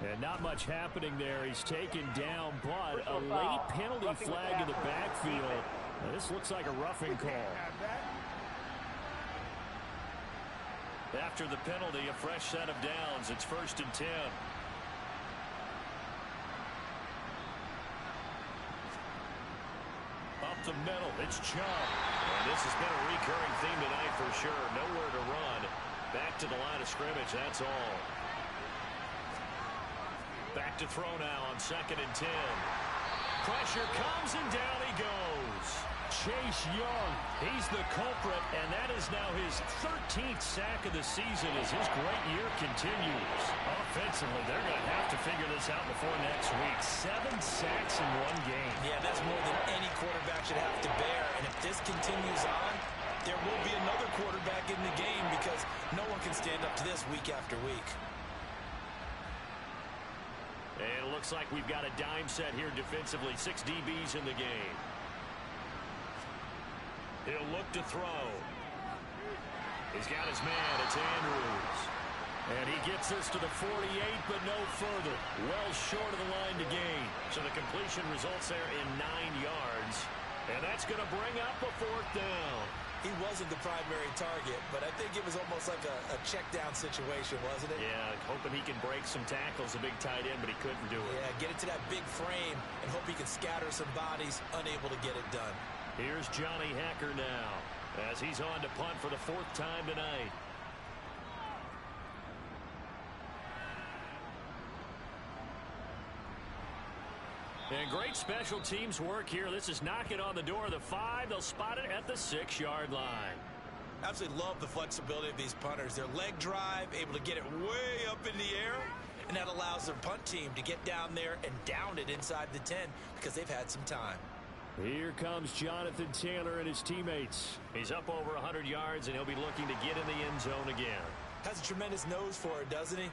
S2: And not much happening there. He's taken down, but a late penalty flag in the backfield. Now, this looks like a roughing call. After the penalty, a fresh set of downs. It's 1st and 10. Up the middle, it's Chubb. And this has been a recurring theme tonight for sure. Nowhere to run. Back to the line of scrimmage, that's all. Back to throw now on 2nd and 10. Pressure comes and down he goes. Chase Young, he's the culprit, and that is now his 13th sack of the season as his great year continues. Offensively, they're going to have to figure this out before next week. 7 sacks in 1 game.
S3: Yeah, that's more than any quarterback should have to bear, and if this continues on, there will be another quarterback in the game because no one can stand up to this week after week.
S2: And it looks like we've got a dime set here defensively. 6 DBs in the game. He'll look to throw. He's got his man. It's Andrews. And he gets this to the 48, but no further. Well short of the line to gain. So the completion results there in 9 yards. And that's going to bring up a 4th down.
S3: He wasn't the primary target, but I think it was almost like a check down situation, wasn't it?
S2: Yeah, hoping he can break some tackles, a big tight end, but he couldn't do it.
S3: Yeah, get it to that big frame and hope he can scatter some bodies, unable to get it done.
S2: Here's Johnny Hacker now as he's on to punt for the 4th time tonight. And great special teams work here. This is knocking on the door of the 5. They'll spot it at the 6-yard line.
S3: Absolutely love the flexibility of these punters. Their leg drive, able to get it way up in the air, and that allows their punt team to get down there and down it inside the 10 because they've had some time.
S2: Here comes Jonathan Taylor and his teammates. He's up over 100 yards, and he'll be looking to get in the end zone again.
S3: Has a tremendous nose for it, doesn't he?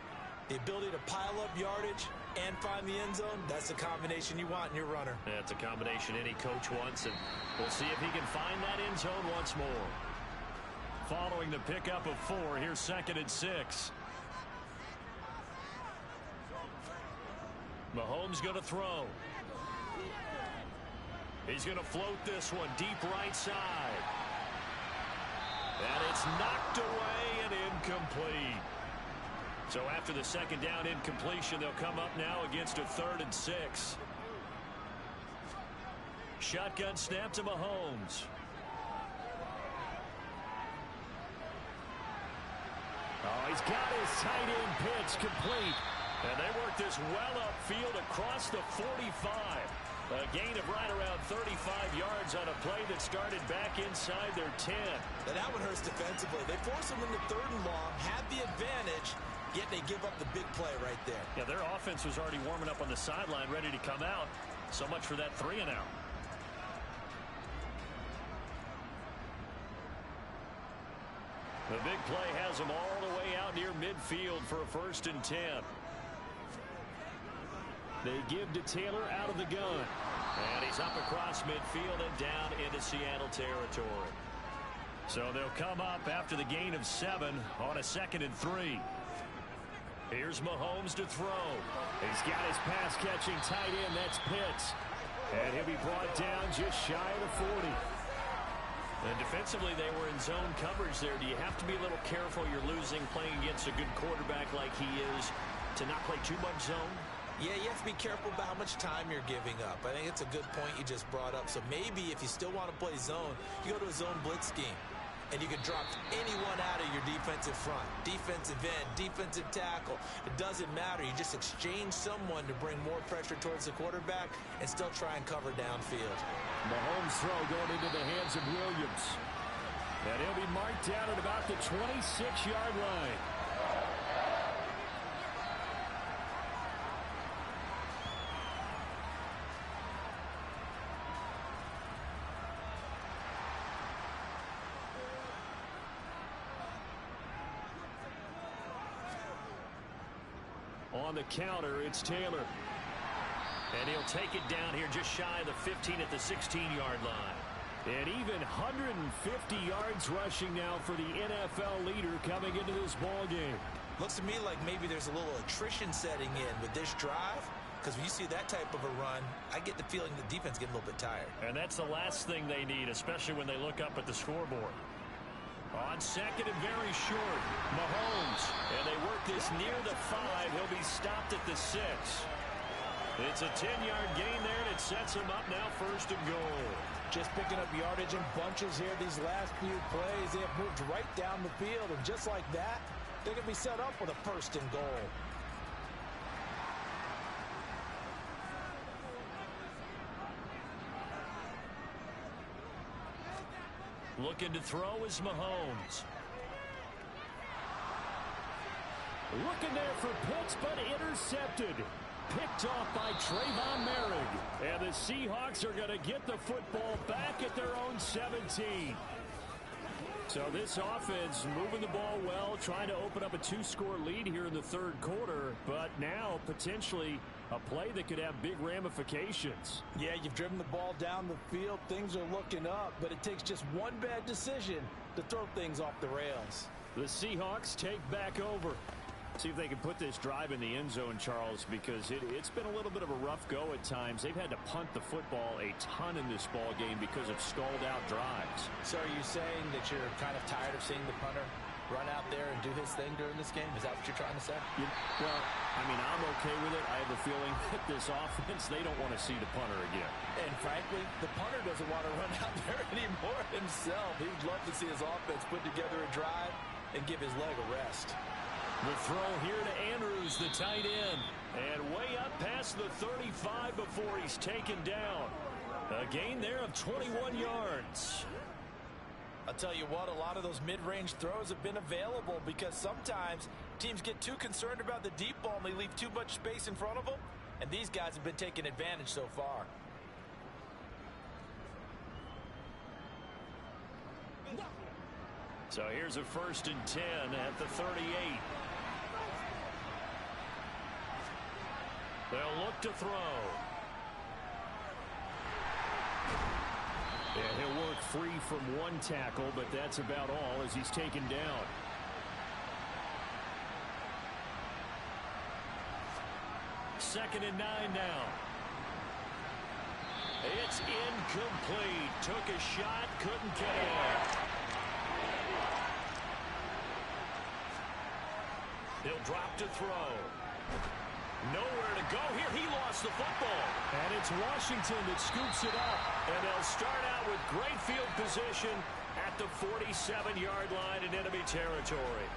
S3: The ability to pile up yardage and find the end zone, that's the combination you want in your runner.
S2: That's a combination any coach wants, and we'll see if he can find that end zone once more. Following the pickup of 4, here's 2nd and 6. Mahomes going to throw. He's going to float this one deep right side. And it's knocked away and incomplete. So after the 2nd down incompletion, they'll come up now against a 3rd and 6. Shotgun snap to Mahomes. Oh, he's got his tight end pitch complete. And they work this well upfield across the 45. A gain of right around 35 yards on a play that started back inside their 10.
S3: Now that one hurts defensively. They force them into 3rd and long, had the advantage, yet they give up the big play right there.
S2: Yeah, their offense was already warming up on the sideline, ready to come out. So much for that 3 and out. The big play has them all the way out near midfield for a 1st and 10. They give to Taylor out of the gun. And he's up across midfield and down into Seattle territory. So they'll come up after the gain of 7 on a 2nd and 3. Here's Mahomes to throw. He's got his pass-catching tight end. That's Pitts. And he'll be brought down just shy of the 40. And defensively, they were in zone coverage there. Do you have to be a little careful you're losing playing against a good quarterback like he is to not play too much zone?
S3: Yeah, you have to be careful about how much time you're giving up. I think it's a good point you just brought up. So maybe if you still want to play zone, you go to a zone blitz scheme. And you can drop anyone out of your defensive front. Defensive end, defensive tackle. It doesn't matter. You just exchange someone to bring more pressure towards the quarterback and still try and cover downfield.
S2: Mahomes' throw going into the hands of Williams. And he'll be marked down at about the 26-yard line. On the counter, it's Taylor. And he'll take it down here just shy of the 15 at the 16-yard line. And even 150 yards rushing now for the NFL leader coming into this ball game.
S3: Looks to me like maybe there's a little attrition setting in with this drive. Because when you see that type of a run, I get the feeling the defense getting a little bit tired.
S2: And that's the last thing they need, especially when they look up at the scoreboard. On 2nd and very short, Mahomes. And they work this near the 5. He'll be stopped at the 6. It's a 10-yard gain there, and it sets him up now 1st and goal.
S3: Just picking up yardage in bunches here these last few plays. They have moved right down the field, and just like that, they're going to be set up with a 1st and goal.
S2: Looking to throw is Mahomes. Looking there for Pitts, but intercepted. Picked off by Trayvon Merrick. And the Seahawks are going to get the football back at their own 17. So this offense moving the ball well, trying to open up a 2-score lead here in the third quarter, but now potentially a play that could have big ramifications.
S3: Yeah, you've driven the ball down the field. Things are looking up, but it takes just one bad decision to throw things off the rails.
S2: The Seahawks take back over. See if they can put this drive in the end zone, Charles, because it's been a little bit of a rough go at times. They've had to punt the football a ton in this ball game because of stalled-out drives.
S3: So are you saying that you're kind of tired of seeing the punter run out there and do his thing during this game? Is that what you're trying to say?
S2: Well, I mean, I'm okay with it. I have a feeling that this offense, they don't want to see the punter again.
S3: And frankly, the punter doesn't want to run out there anymore himself. He'd love to see his offense put together a drive and give his leg a rest.
S2: The throw here to Andrews, the tight end. And way up past the 35 before he's taken down. A gain there of 21 yards.
S3: I'll tell you what, a lot of those mid-range throws have been available because sometimes teams get too concerned about the deep ball and they leave too much space in front of them. And these guys have been taking advantage so far.
S2: So here's a 1st and 10 at the 38. They'll look to throw. Yeah, he'll work free from one tackle, but that's about all as he's taken down. Second and 9 now. It's incomplete. Took a shot, couldn't get it. He'll drop to throw. Nowhere to go here. He lost the football. And it's Washington that scoops it up. And they'll start out with great field position at the 47-yard line in enemy territory.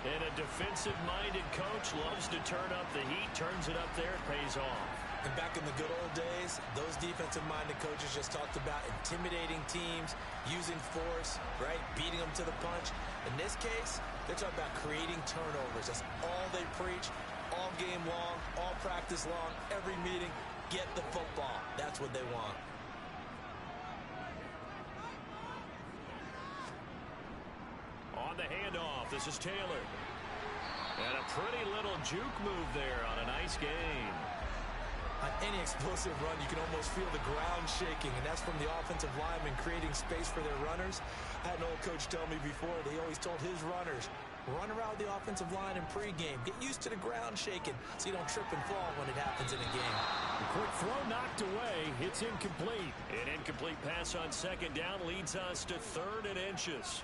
S2: And a defensive-minded coach loves to turn up the heat, turns it up there, it pays off.
S3: And back in the good old days, those defensive-minded coaches just talked about intimidating teams, using force, right, beating them to the punch. In this case, they're talking about creating turnovers. That's all they preach, all game long, all practice long, every meeting. Get the football. That's what they want.
S2: On the handoff, this is Taylor. And a pretty little juke move there on a nice gain.
S3: On any explosive run, you can almost feel the ground shaking, and that's from the offensive linemen creating space for their runners. I had an old coach tell me before, they always told his runners, run around the offensive line in pregame. Get used to the ground shaking so you don't trip and fall when it happens in a game.
S2: The quick throw knocked away. It's incomplete. An incomplete pass on second down leads us to 3rd and inches.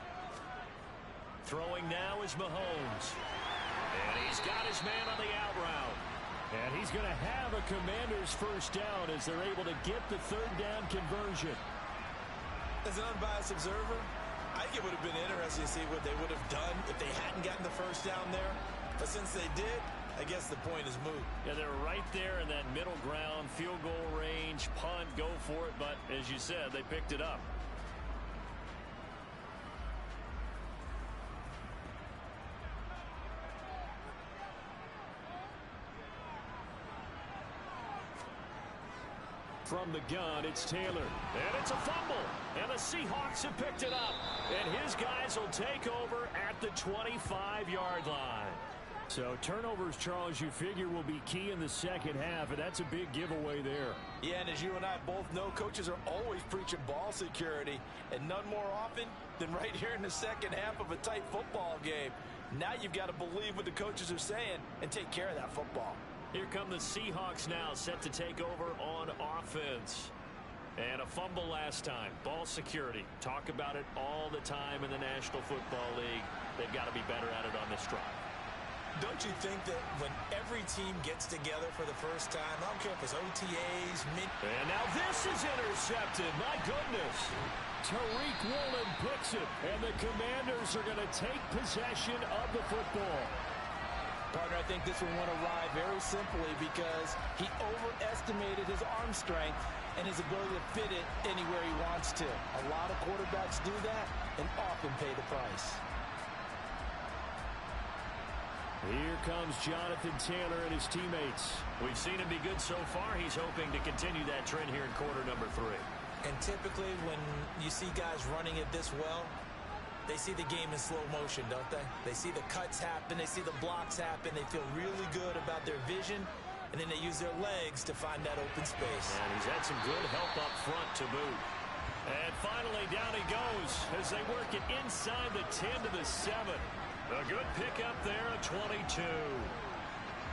S2: Throwing now is Mahomes. And he's got his man on the out route. And he's going to have a Commanders first down as they're able to get the 3rd down conversion.
S3: As an unbiased observer, I think it would have been interesting to see what they would have done if they hadn't gotten the first down there. But since they did, I guess the point is moot.
S2: Yeah, they're right there in that middle ground, field goal range, punt, go for it. But as you said, they picked it up. From the gun, it's Taylor. And it's a fumble. And the Seahawks have picked it up. And his guys will take over at the 25-yard line. So turnovers, Charles, you figure will be key in the second half, and that's a big giveaway there.
S3: Yeah, and as you and I both know, coaches are always preaching ball security, and none more often than right here in the second half of a tight football game. Now you've got to believe what the coaches are saying and take care of that football.
S2: Here come the Seahawks now, set to take over on offense. And a fumble last time. Ball security. Talk about it all the time in the National Football League. They've got to be better at it on this drive.
S3: Don't you think that when every team gets together for the first time, I don't care if it's OTAs,
S2: And now this is intercepted. My goodness. Tariq Woolen picks it. And the Commanders are going to take possession of the football.
S3: Partner, I think this one went awry very simply because he overestimated his arm strength and his ability to fit it anywhere he wants to. A lot of quarterbacks do that and often pay the price.
S2: Here comes Jonathan Taylor and his teammates. We've seen him be good so far. He's hoping to continue that trend here in quarter number 3.
S3: And typically when you see guys running it this well, They see the game in slow motion, don't they? They see the cuts happen. They see the blocks happen. They feel really good about their vision. And then they use their legs to find that open space.
S2: And he's had some good help up front to boot. And finally, down he goes as they work it inside the 10 to the 7. A good pickup there, a 22.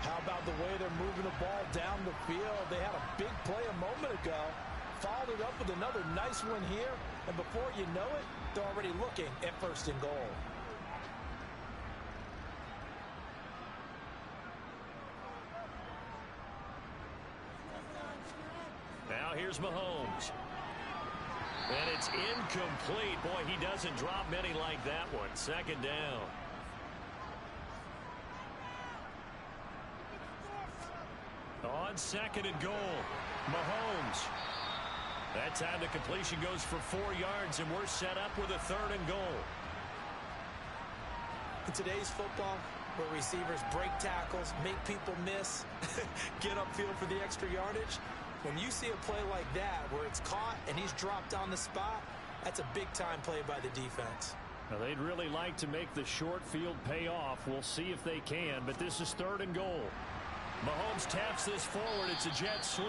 S3: How about the way they're moving the ball down the field? They had a big play a moment ago. Followed it up with another nice one here. And before you know it, they're already looking at 1st and goal.
S2: Now here's Mahomes. And it's incomplete. Boy, he doesn't drop many like that one. 2nd down. On 2nd and goal, Mahomes. That time the completion goes for 4 yards, and we're set up with a 3rd and goal.
S3: In today's football, where receivers break tackles, make people miss, get upfield for the extra yardage, when you see a play like that where it's caught and he's dropped on the spot, that's a big-time play by the defense.
S2: Now, they'd really like to make the short field pay off. We'll see if they can, but this is 3rd and goal. Mahomes taps this forward. It's a jet sweep.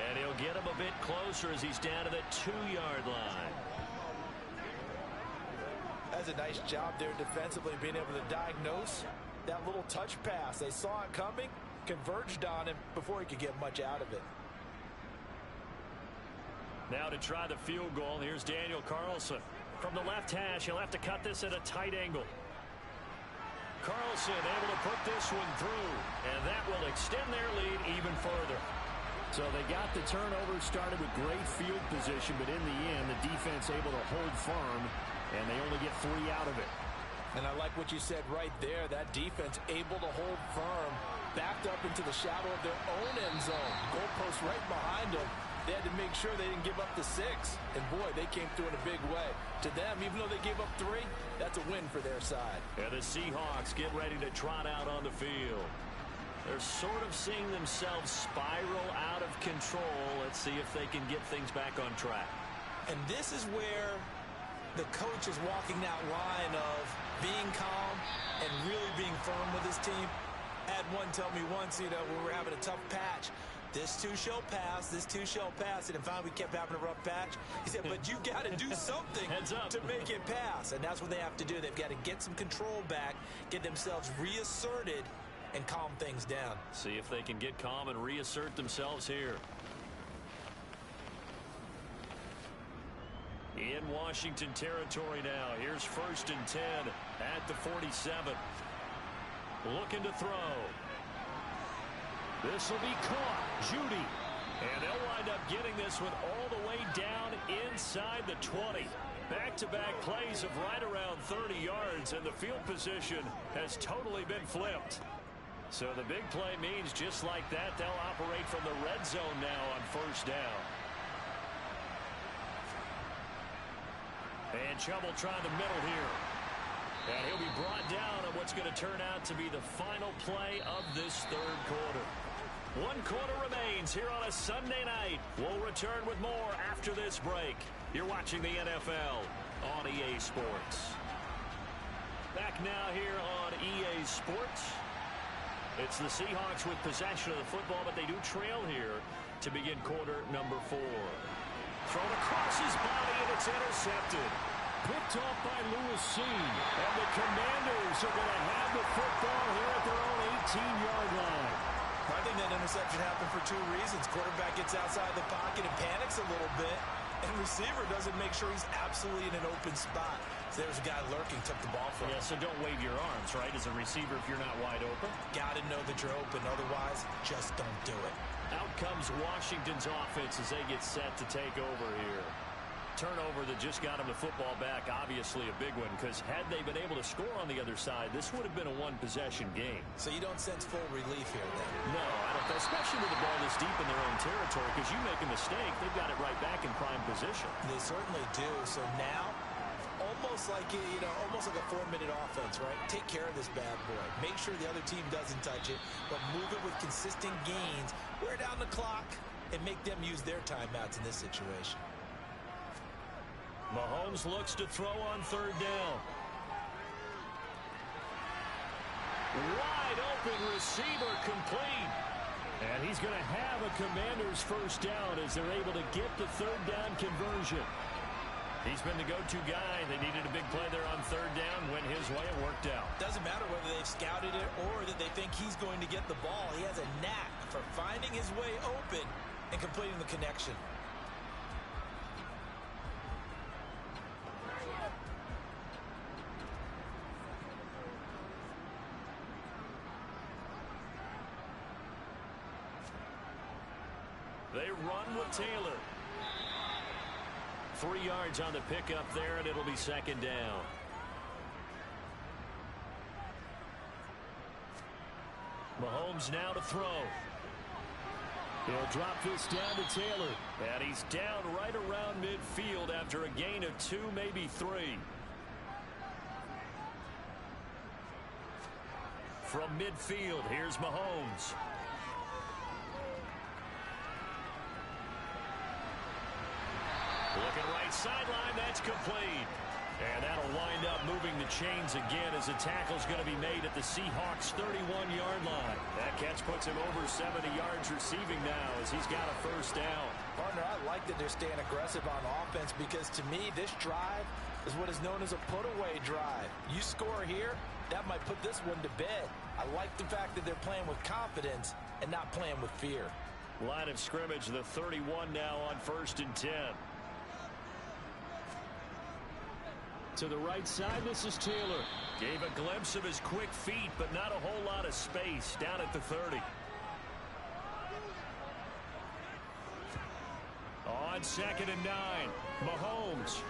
S2: And he'll get him a bit closer as he's down to the 2-yard line.
S3: That's a nice job there defensively, being able to diagnose that little touch pass. They saw it coming, converged on him before he could get much out of it.
S2: Now to try the field goal, here's Daniel Carlson. From the left hash, he'll have to cut this at a tight angle. Carlson able to put this one through, and that will extend their lead even further. So they got the turnover started with great field position, but in the end, the defense able to hold firm, and they only get 3 out of it.
S3: And I like what you said right there. That defense able to hold firm, backed up into the shadow of their own end zone. Goalpost right behind them. They had to make sure they didn't give up the 6. And, boy, they came through in a big way. To them, even though they gave up 3, that's a win for their side.
S2: And the Seahawks get ready to trot out on the field. They're sort of seeing themselves spiral out of control. Let's see if they can get things back on track.
S3: And this is where the coach is walking that line of being calm and really being firm with his team. I had one tell me once, when we were having a tough patch, this too shall pass, this too shall pass. And finally we kept having a rough patch. He said, but you got to do something to make it pass. And that's what they have to do. They've got to get some control back, get themselves reasserted, and calm things down.
S2: See if they can get calm and reassert themselves here. In Washington territory now. Here's 1st and 10 at the 47. Looking to throw. This will be caught. Judy. And they'll wind up getting this one all the way down inside the 20. Back-to-back plays of right around 30 yards, and the field position has totally been flipped. So the big play means just like that, they'll operate from the red zone now on 1st down. And Chubb will try the middle here. And he'll be brought down on what's going to turn out to be the final play of this 3rd quarter. 1 quarter remains here on a Sunday night. We'll return with more after this break. You're watching the NFL on EA Sports. Back now here on EA Sports. It's the Seahawks with possession of the football, but they do trail here to begin quarter number 4. Thrown across his body, and it's intercepted. Picked off by Lewis Seen. And the Commanders are going to have the football here at their own 18-yard line.
S3: I think that interception happened for 2 reasons. Quarterback gets outside the pocket and panics a little bit, and receiver doesn't make sure he's absolutely in an open spot. So there's a guy lurking, took the ball from him.
S2: Yeah, so don't wave your arms, right, as a receiver if you're not wide open.
S3: Got to know that you're open. Otherwise, just don't do it.
S2: Out comes Washington's offense as they get set to take over here. Turnover that just got them the football back, obviously a big one, because had they been able to score on the other side, this would have been a 1-possession game.
S3: So you don't sense full relief here then?
S2: No, I don't, especially with the ball this deep in their own territory, because you make a mistake, they've got it right back in prime position.
S3: They certainly do. So now, almost like almost like a 4-minute offense, right? Take care of this bad boy. Make sure the other team doesn't touch it, but move it with consistent gains. Wear down the clock and make them use their timeouts in this situation.
S2: Mahomes looks to throw on 3rd down. Wide open receiver complete. And he's going to have a Commanders first down as they're able to get the third down conversion. He's been the go-to guy. They needed a big play there on third down. Went his way. It worked out.
S3: Doesn't matter whether they've scouted it or that they think he's going to get the ball. He has a knack for finding his way open and completing the connection.
S2: They run with Taylor. 3 yards on the pickup there, and it'll be second down. Mahomes now to throw. He'll drop this down to Taylor. And he's down right around midfield after a gain of 2, maybe 3. From midfield, here's Mahomes. Looking right sideline, that's complete. And that'll wind up moving the chains again as the tackle's going to be made at the Seahawks' 31-yard line. That catch puts him over 70 yards receiving now as he's got a first down.
S3: Partner, I like that they're staying aggressive on offense because to me, this drive is what is known as a put-away drive. You score here, that might put this one to bed. I like the fact that they're playing with confidence and not playing with fear.
S2: Line of scrimmage, the 31 now on 1st and 10. To the right side, this is Taylor. Gave a glimpse of his quick feet, but not a whole lot of space down at the 30. On 2nd and 9, Mahomes.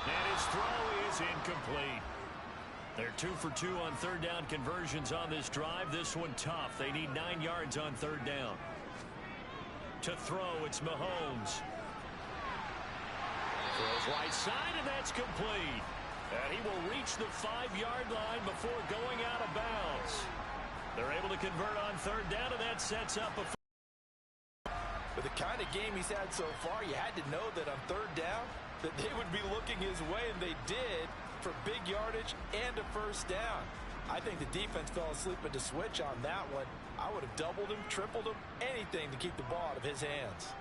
S2: And his throw is incomplete. They're 2 for 2 on third down conversions on this drive. This one tough. They need 9 yards on third down. To throw, it's Mahomes. Throws right side, and that's complete. And he will reach the 5-yard line before going out of bounds. They're able to convert on third down, and that sets up a...
S3: With the kind of game he's had so far, you had to know that on third down that they would be looking his way, and they did for big yardage and a first down. I think the defense fell asleep at the switch on that one. I would have doubled him, tripled him, anything to keep the ball out of his hands.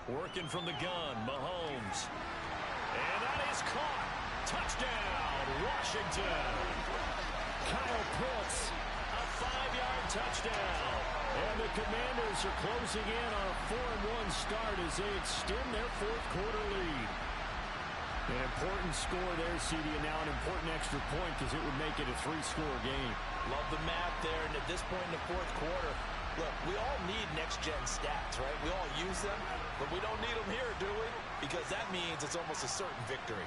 S2: Working from the gun, Mahomes. And that is caught. Touchdown, Washington. Kyle Pitts, a 5-yard touchdown. And the Commanders are closing in on a 4-1 start as they extend their 4th quarter lead. An important score there, CD, and now an important extra point because it would make it a 3-score game.
S3: Love the math there, and at this point in the 4th quarter, look, we all need next-gen stats, right? We all use them, but we don't need them here, do we? Because that means it's almost a certain victory.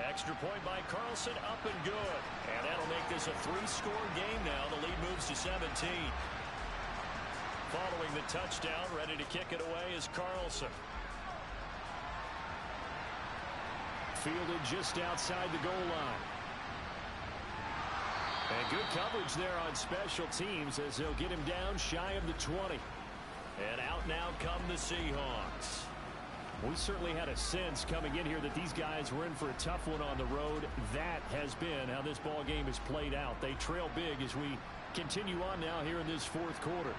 S2: Extra point by Carlson, up and good. And that'll make this a 3-score game now. The lead moves to 17. Following the touchdown, ready to kick it away is Carlson. Fielded just outside the goal line. And good coverage there on special teams as they'll get him down shy of the 20. And out now come the Seahawks. We certainly had a sense coming in here that these guys were in for a tough one on the road. That has been how this ball game has played out. They trail big as we continue on now here in this 4th quarter.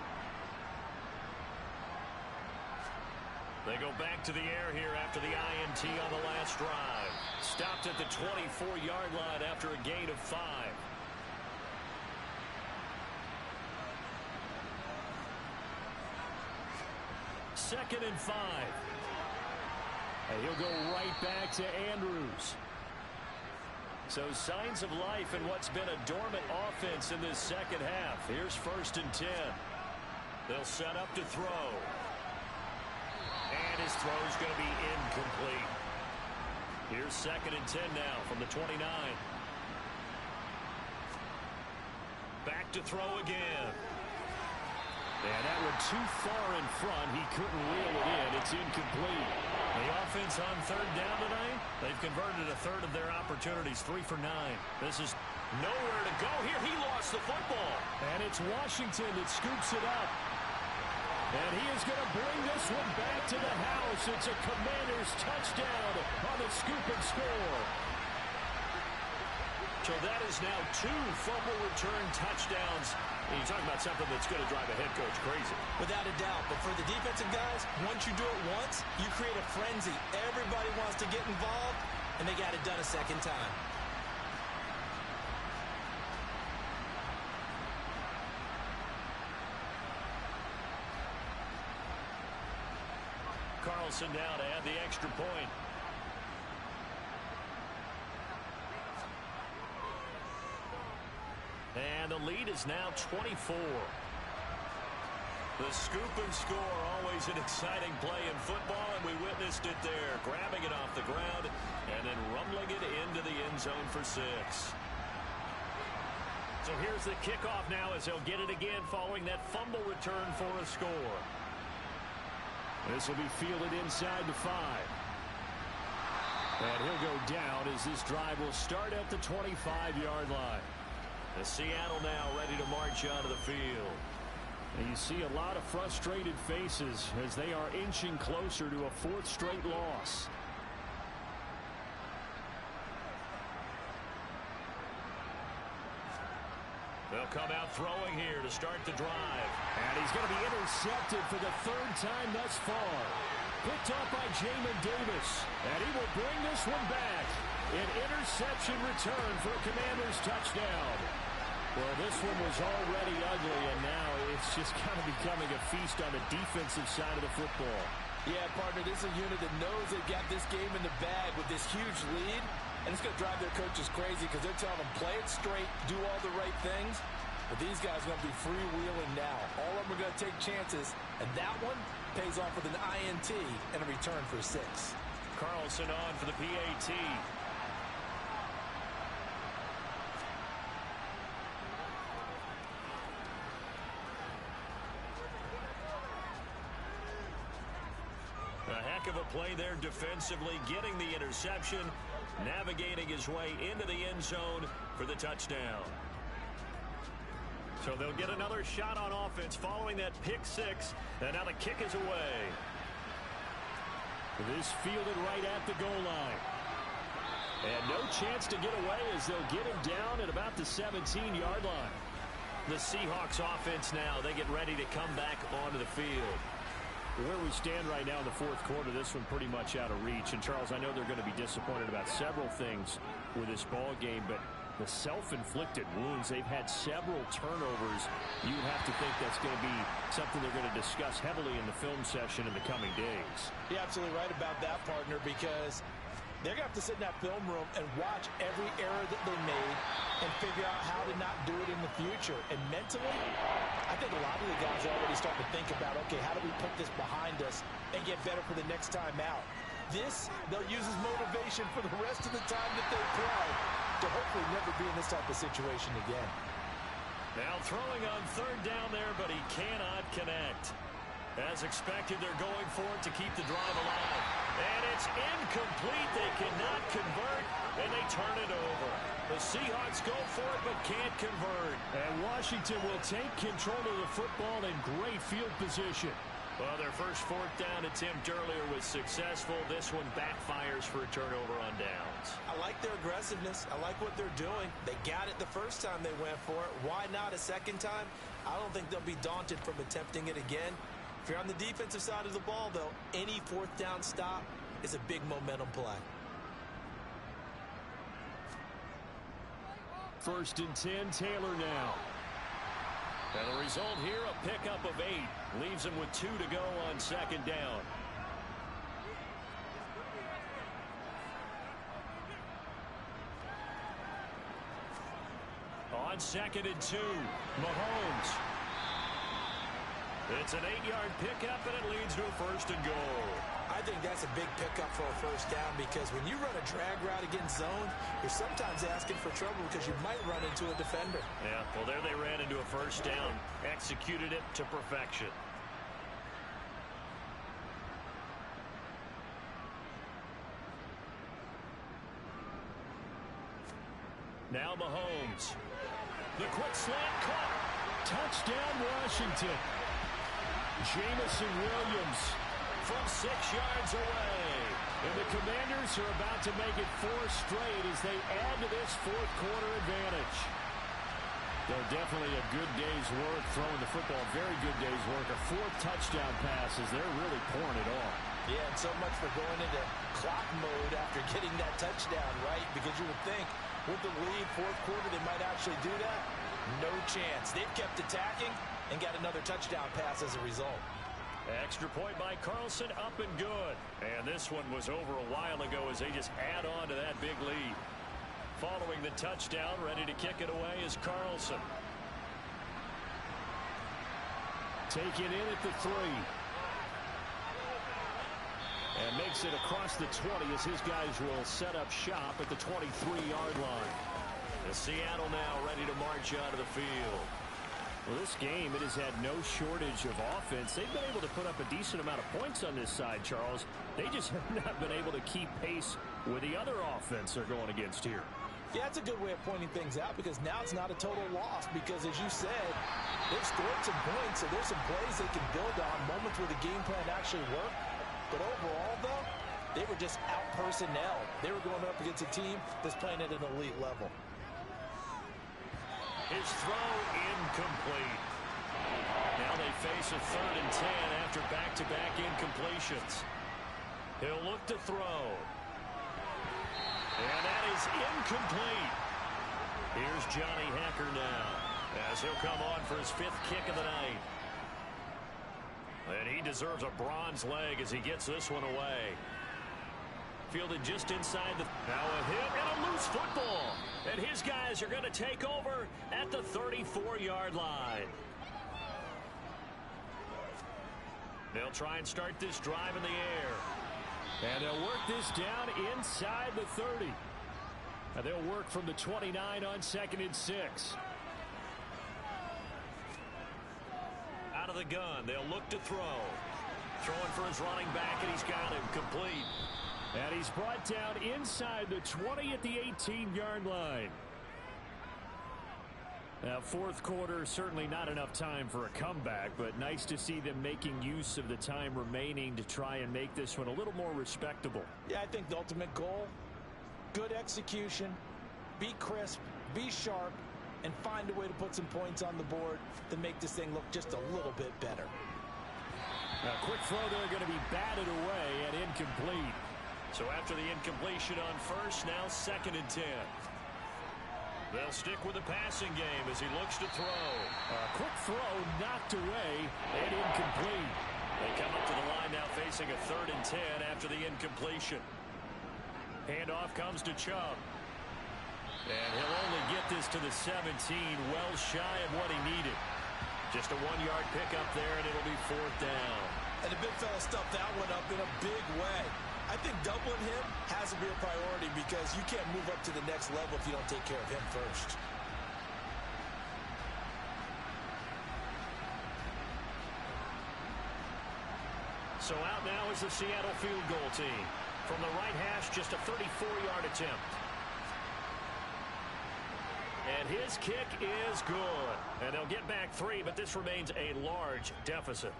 S2: They go back to the air here after the INT on the last drive. Stopped at the 24-yard line after a gain of 5. Second and 5. And he'll go right back to Andrews. So signs of life in what's been a dormant offense in this second half. Here's 1st and 10. They'll set up to throw. And his throw's going to be incomplete. Here's 2nd and 10 now from the 29. Back to throw again. And that one too far in front. He couldn't reel it in. It's incomplete. The offense on third down tonight, they've converted a third of their opportunities, 3 for 9. This is nowhere to go here. He lost the football. And it's Washington that scoops it up. And he is going to bring this one back to the house. It's a Commanders touchdown on the scoop and score. So that is now 2 fumble return touchdowns. And you're talking about something that's going to drive a head coach crazy.
S3: Without a doubt. But for the defensive guys, once you do it once, you create a frenzy. Everybody wants to get involved, and they got it done a second time.
S2: Carlson down to add the extra point. And the lead is now 24. The scoop and score, always an exciting play in football, and we witnessed it there. Grabbing it off the ground and then rumbling it into the end zone for 6. So here's the kickoff now as they'll get it again following that fumble return for a score. This will be fielded inside the 5. And he'll go down as this drive will start at the 25-yard line. The Seattle now ready to march onto the field. And you see a lot of frustrated faces as they are inching closer to a 4th straight loss. They'll come out throwing here to start the drive. And he's going to be intercepted for the 3rd time thus far. Picked up by Jamin Davis. And he will bring this one back. An interception return for a Commanders touchdown. Well, this one was already ugly, and now it's just kind of becoming a feast on the defensive side of the football.
S3: Yeah, partner, this is a unit that knows they've got this game in the bag with this huge lead, and it's going to drive their coaches crazy because they're telling them play it straight, do all the right things, but these guys are going to be freewheeling now. All of them are going to take chances, and that one pays off with an INT and a return for 6.
S2: Carlson on for the PAT. A heck of a play there defensively, getting the interception, navigating his way into the end zone for the touchdown. So they'll get another shot on offense following that pick 6, and now the kick is away. This fielded right at the goal line. And no chance to get away as they'll get him down at about the 17-yard line. The Seahawks offense now, they get ready to come back onto the field. Where we stand right now in the 4th quarter, this one pretty much out of reach. And, Charles, I know they're going to be disappointed about several things with this ball game, but the self-inflicted wounds, they've had several turnovers. You have to think that's going to be something they're going to discuss heavily in the film session in the coming days.
S3: You're absolutely right about that, partner, because they're going to have to sit in that film room and watch every error that they made and figure out how to not do it in the future. And mentally, I think a lot of the guys are already starting to think about, okay, how do we put this behind us and get better for the next time out? This, they'll use as motivation for the rest of the time that they play to hopefully never be in this type of situation again.
S2: Now throwing on 3rd down there, but he cannot connect. As expected, they're going for it to keep the drive alive. And it's incomplete. They cannot convert, and they turn it over. The Seahawks go for it, but can't convert.
S4: And Washington will take control of the football in great field position.
S2: Well, their first 4th down attempt earlier was successful. This one backfires for a turnover on downs.
S3: I like their aggressiveness. I like what they're doing. They got it the first time they went for it. Why not a second time? I don't think they'll be daunted from attempting it again. If you're on the defensive side of the ball, though, any 4th down stop is a big momentum play.
S4: 1st and 10, Taylor now.
S2: And the result here, a pickup of 8. Leaves him with 2 to go on 2nd down. On 2nd and 2, Mahomes. It's an 8-yard pickup, and it leads to a 1st and goal.
S3: I think that's a big pickup for a 1st down because when you run a drag route against zone, you're sometimes asking for trouble because you might run into a defender.
S2: Yeah, well, there they ran into a 1st down. Executed it to perfection. Now Mahomes. The quick slant caught.
S4: Touchdown, Washington. Jamison Williams
S2: from 6 yards away. And the Commanders are about to make it 4 straight as they add to this fourth quarter advantage. They're definitely a good day's work throwing the football. Very good day's work. A 4th touchdown passes. They're really pouring it on.
S3: Yeah, and so much for going into clock mode after getting that touchdown, right? Because you would think with the lead, fourth quarter, they might actually do that. No chance. They've kept attacking and got another touchdown pass as a result.
S2: Extra point by Carlson, up and good. And this one was over a while ago as they just add on to that big lead. Following the touchdown, ready to kick it away is Carlson. Taken in at the 3. And makes it across the 20 as his guys will set up shop at the 23-yard line. The Seattle now ready to march out of the field. Well, this game, it has had no shortage of offense. They've been able to put up a decent amount of points on this side, Charles. They just have not been able to keep pace with the other offense they're going against here.
S3: Yeah, that's a good way of pointing things out because now it's not a total loss because, as you said, they've scored some points, so there's some plays they can build on, moments where the game plan actually worked. But overall, though, they were just out personnel. They were going up against a team that's playing at an elite level.
S2: His throw incomplete. Now they face a 3rd and 10 after back-to-back incompletions. He'll look to throw. And that is incomplete. Here's Johnny Hacker now as he'll come on for his 5th kick of the night. And he deserves a bronze leg as he gets this one away. Fielded just inside the... Now a hit and a loose football. And his guys are going to take over at the 34-yard line. They'll try and start this drive in the air. And they'll work this down inside the 30. And they'll work from the 29 on 2nd and 6. Out of the gun, they'll look to throw. Throwing for his running back, and he's got him complete. And he's brought down inside the 20 at the 18-yard line. Now, fourth quarter, certainly not enough time for a comeback, but nice to see them making use of the time remaining to try and make this one a little more respectable.
S3: Yeah, I think the ultimate goal, good execution, be crisp, be sharp, and find a way to put some points on the board to make this thing look just a little bit better.
S2: Now, quick throw there going to be batted away and incomplete. So after the incompletion on first, now 2nd and 10. They'll stick with the passing game as he looks to throw. A quick throw knocked away and incomplete. They come up to the line now facing a 3rd and 10 after the incompletion. Handoff comes to Chubb. And he'll only get this to the 17, well shy of what he needed. Just a 1-yard pickup there, and it'll be 4th down.
S3: And the big fella stuffed that one up in a big way. I think doubling him has to be a priority because you can't move up to the next level if you don't take care of him first.
S2: So out now is the Seattle field goal team. From the right hash, just a 34-yard attempt. And his kick is good. And they'll get back 3, but this remains a large deficit.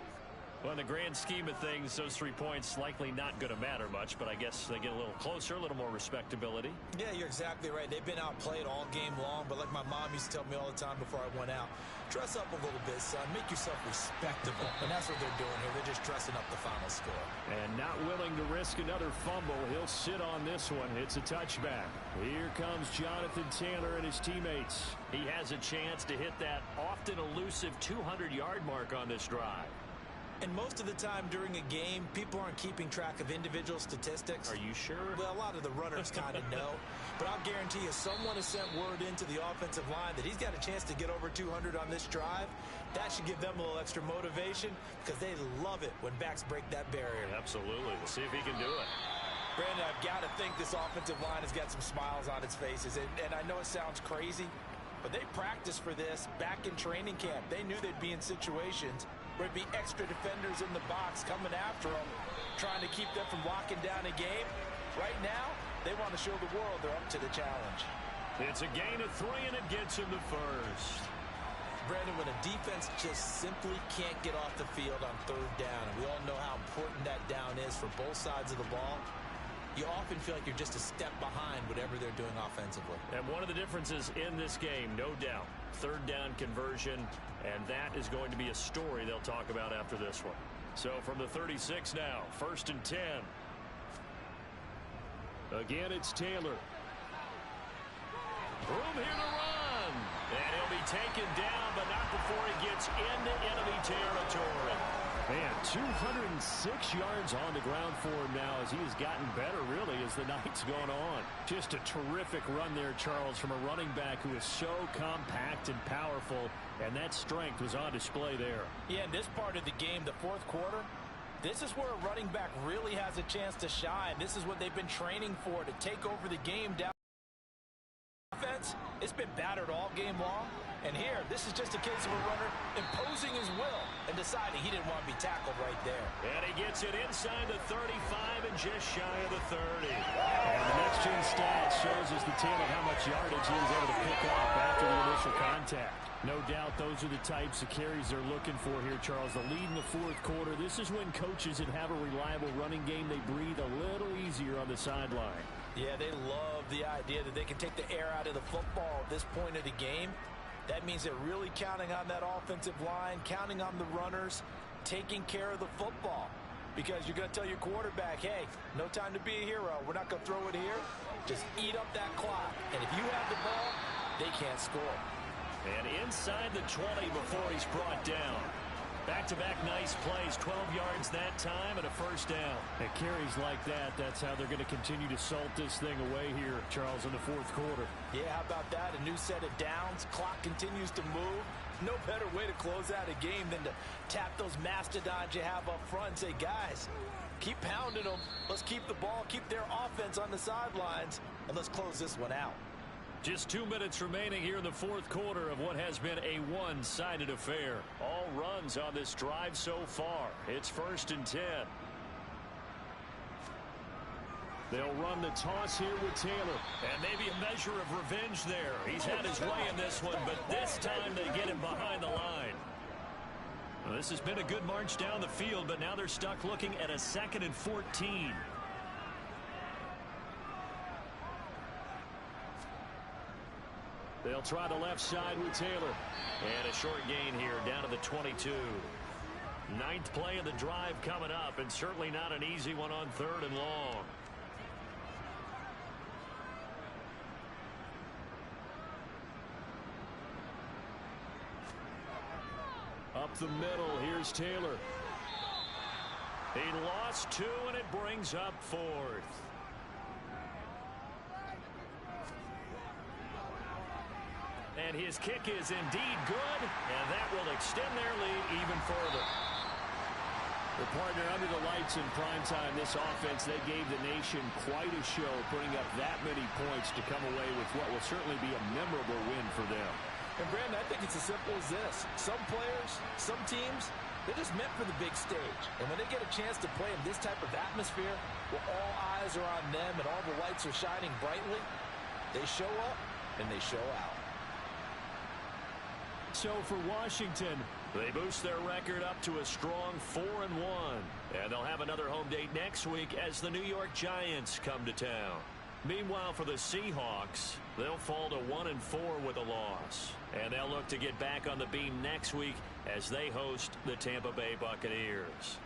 S2: Well, in the grand scheme of things, those 3 points likely not going to matter much, but I guess they get a little closer, a little more respectability.
S3: Yeah, you're exactly right. They've been outplayed all game long, but like my mom used to tell me all the time before I went out, dress up a little bit, son. Make yourself respectable. And that's what they're doing here. They're just dressing up the final score.
S2: And not willing to risk another fumble. He'll sit on this one. It's a touchback. Here comes Jonathan Taylor and his teammates. He has a chance to hit that often elusive 200-yard mark on this drive.
S3: And most of the time during a game, people aren't keeping track of individual statistics.
S2: Are you sure?
S3: Well, a lot of the runners kind of know. But I'll guarantee you, someone has sent word into the offensive line that he's got a chance to get over 200 on this drive. That should give them a little extra motivation because they love it when backs break that barrier.
S2: Absolutely. We'll see if he can do it.
S3: Brandon, I've got to think this offensive line has got some smiles on its faces. And I know it sounds crazy, but they practiced for this back in training camp. They knew they'd be in situations where it'd be extra defenders in the box coming after them, trying to keep them from locking down a game. Right now, they want to show the world they're up to the challenge.
S2: It's a gain of 3, and it gets him to first.
S3: Brandon, when a defense just simply can't get off the field on 3rd down, and we all know how important that down is for both sides of the ball, you often feel like you're just a step behind whatever they're doing offensively.
S2: And one of the differences in this game, no doubt, third down conversion, and that is going to be a story they'll talk about after this one. So from the 36 now, 1st and 10. Again, it's Taylor. Room here to run. And he'll be taken down, but not before he gets into enemy territory. Man, 206 yards on the ground for him now as he has gotten better, really, as the night's gone on. Just a terrific run there, Charles, from a running back who is so compact and powerful, and that strength was on display there.
S3: Yeah, in this part of the game, the fourth quarter, this is where a running back really has a chance to shine. This is what they've been training for, to take over the game down. Offense, it's been battered all game long. And here, this is just a case of a runner imposing his will and deciding he didn't want to be tackled right there.
S2: And he gets it inside the 35 and just shy of the 30. And the next-gen stat shows us the tale of how much yardage he was able to pick up after the initial contact. No doubt those are the types of carries they're looking for here, Charles. The lead in the fourth quarter. This is when coaches that have a reliable running game, they breathe a little easier on the sideline.
S3: Yeah, they love the idea that they can take the air out of the football at this point of the game. That means they're really counting on that offensive line, counting on the runners, taking care of the football. Because you're going to tell your quarterback, hey, no time to be a hero. We're not going to throw it here. Just eat up that clock. And if you have the ball, they can't score.
S2: And inside the 20 before he's brought down. Back-to-back nice plays, 12 yards that time and a first down. And carries like that, that's how they're going to continue to salt this thing away here, Charles, in the fourth quarter.
S3: Yeah, how about that? A new set of downs. Clock continues to move. No better way to close out a game than to tap those mastodons you have up front and say, guys, keep pounding them. Let's keep the ball, keep their offense on the sidelines, and let's close this one out.
S2: Just 2 minutes remaining here in the fourth quarter of what has been a one-sided affair. All runs on this drive so far. It's 1st and 10. They'll run the toss here with Taylor. And maybe a measure of revenge there. He's had his way in this one, but this time they get him behind the line. Well, this has been a good march down the field, but now they're stuck looking at a 2nd and 14. They'll try the left side with Taylor. And a short gain here down to the 22. 9th play of the drive coming up, and certainly not an easy one on 3rd and long. Up the middle, here's Taylor. He lost 2, and it brings up 4th. And his kick is indeed good, and that will extend their lead even further. The partner under the lights in primetime, this offense, they gave the nation quite a show, putting up that many points to come away with what will certainly be a memorable win for them.
S3: And, Brandon, I think it's as simple as this. Some players, some teams, they're just meant for the big stage. And when they get a chance to play in this type of atmosphere, where all eyes are on them and all the lights are shining brightly, they show up and they show out.
S2: So for Washington, they boost their record up to a strong 4-1. And they'll have another home date next week as the New York Giants come to town. Meanwhile, for the Seahawks, they'll fall to 1-4 with a loss. And they'll look to get back on the beam next week as they host the Tampa Bay Buccaneers.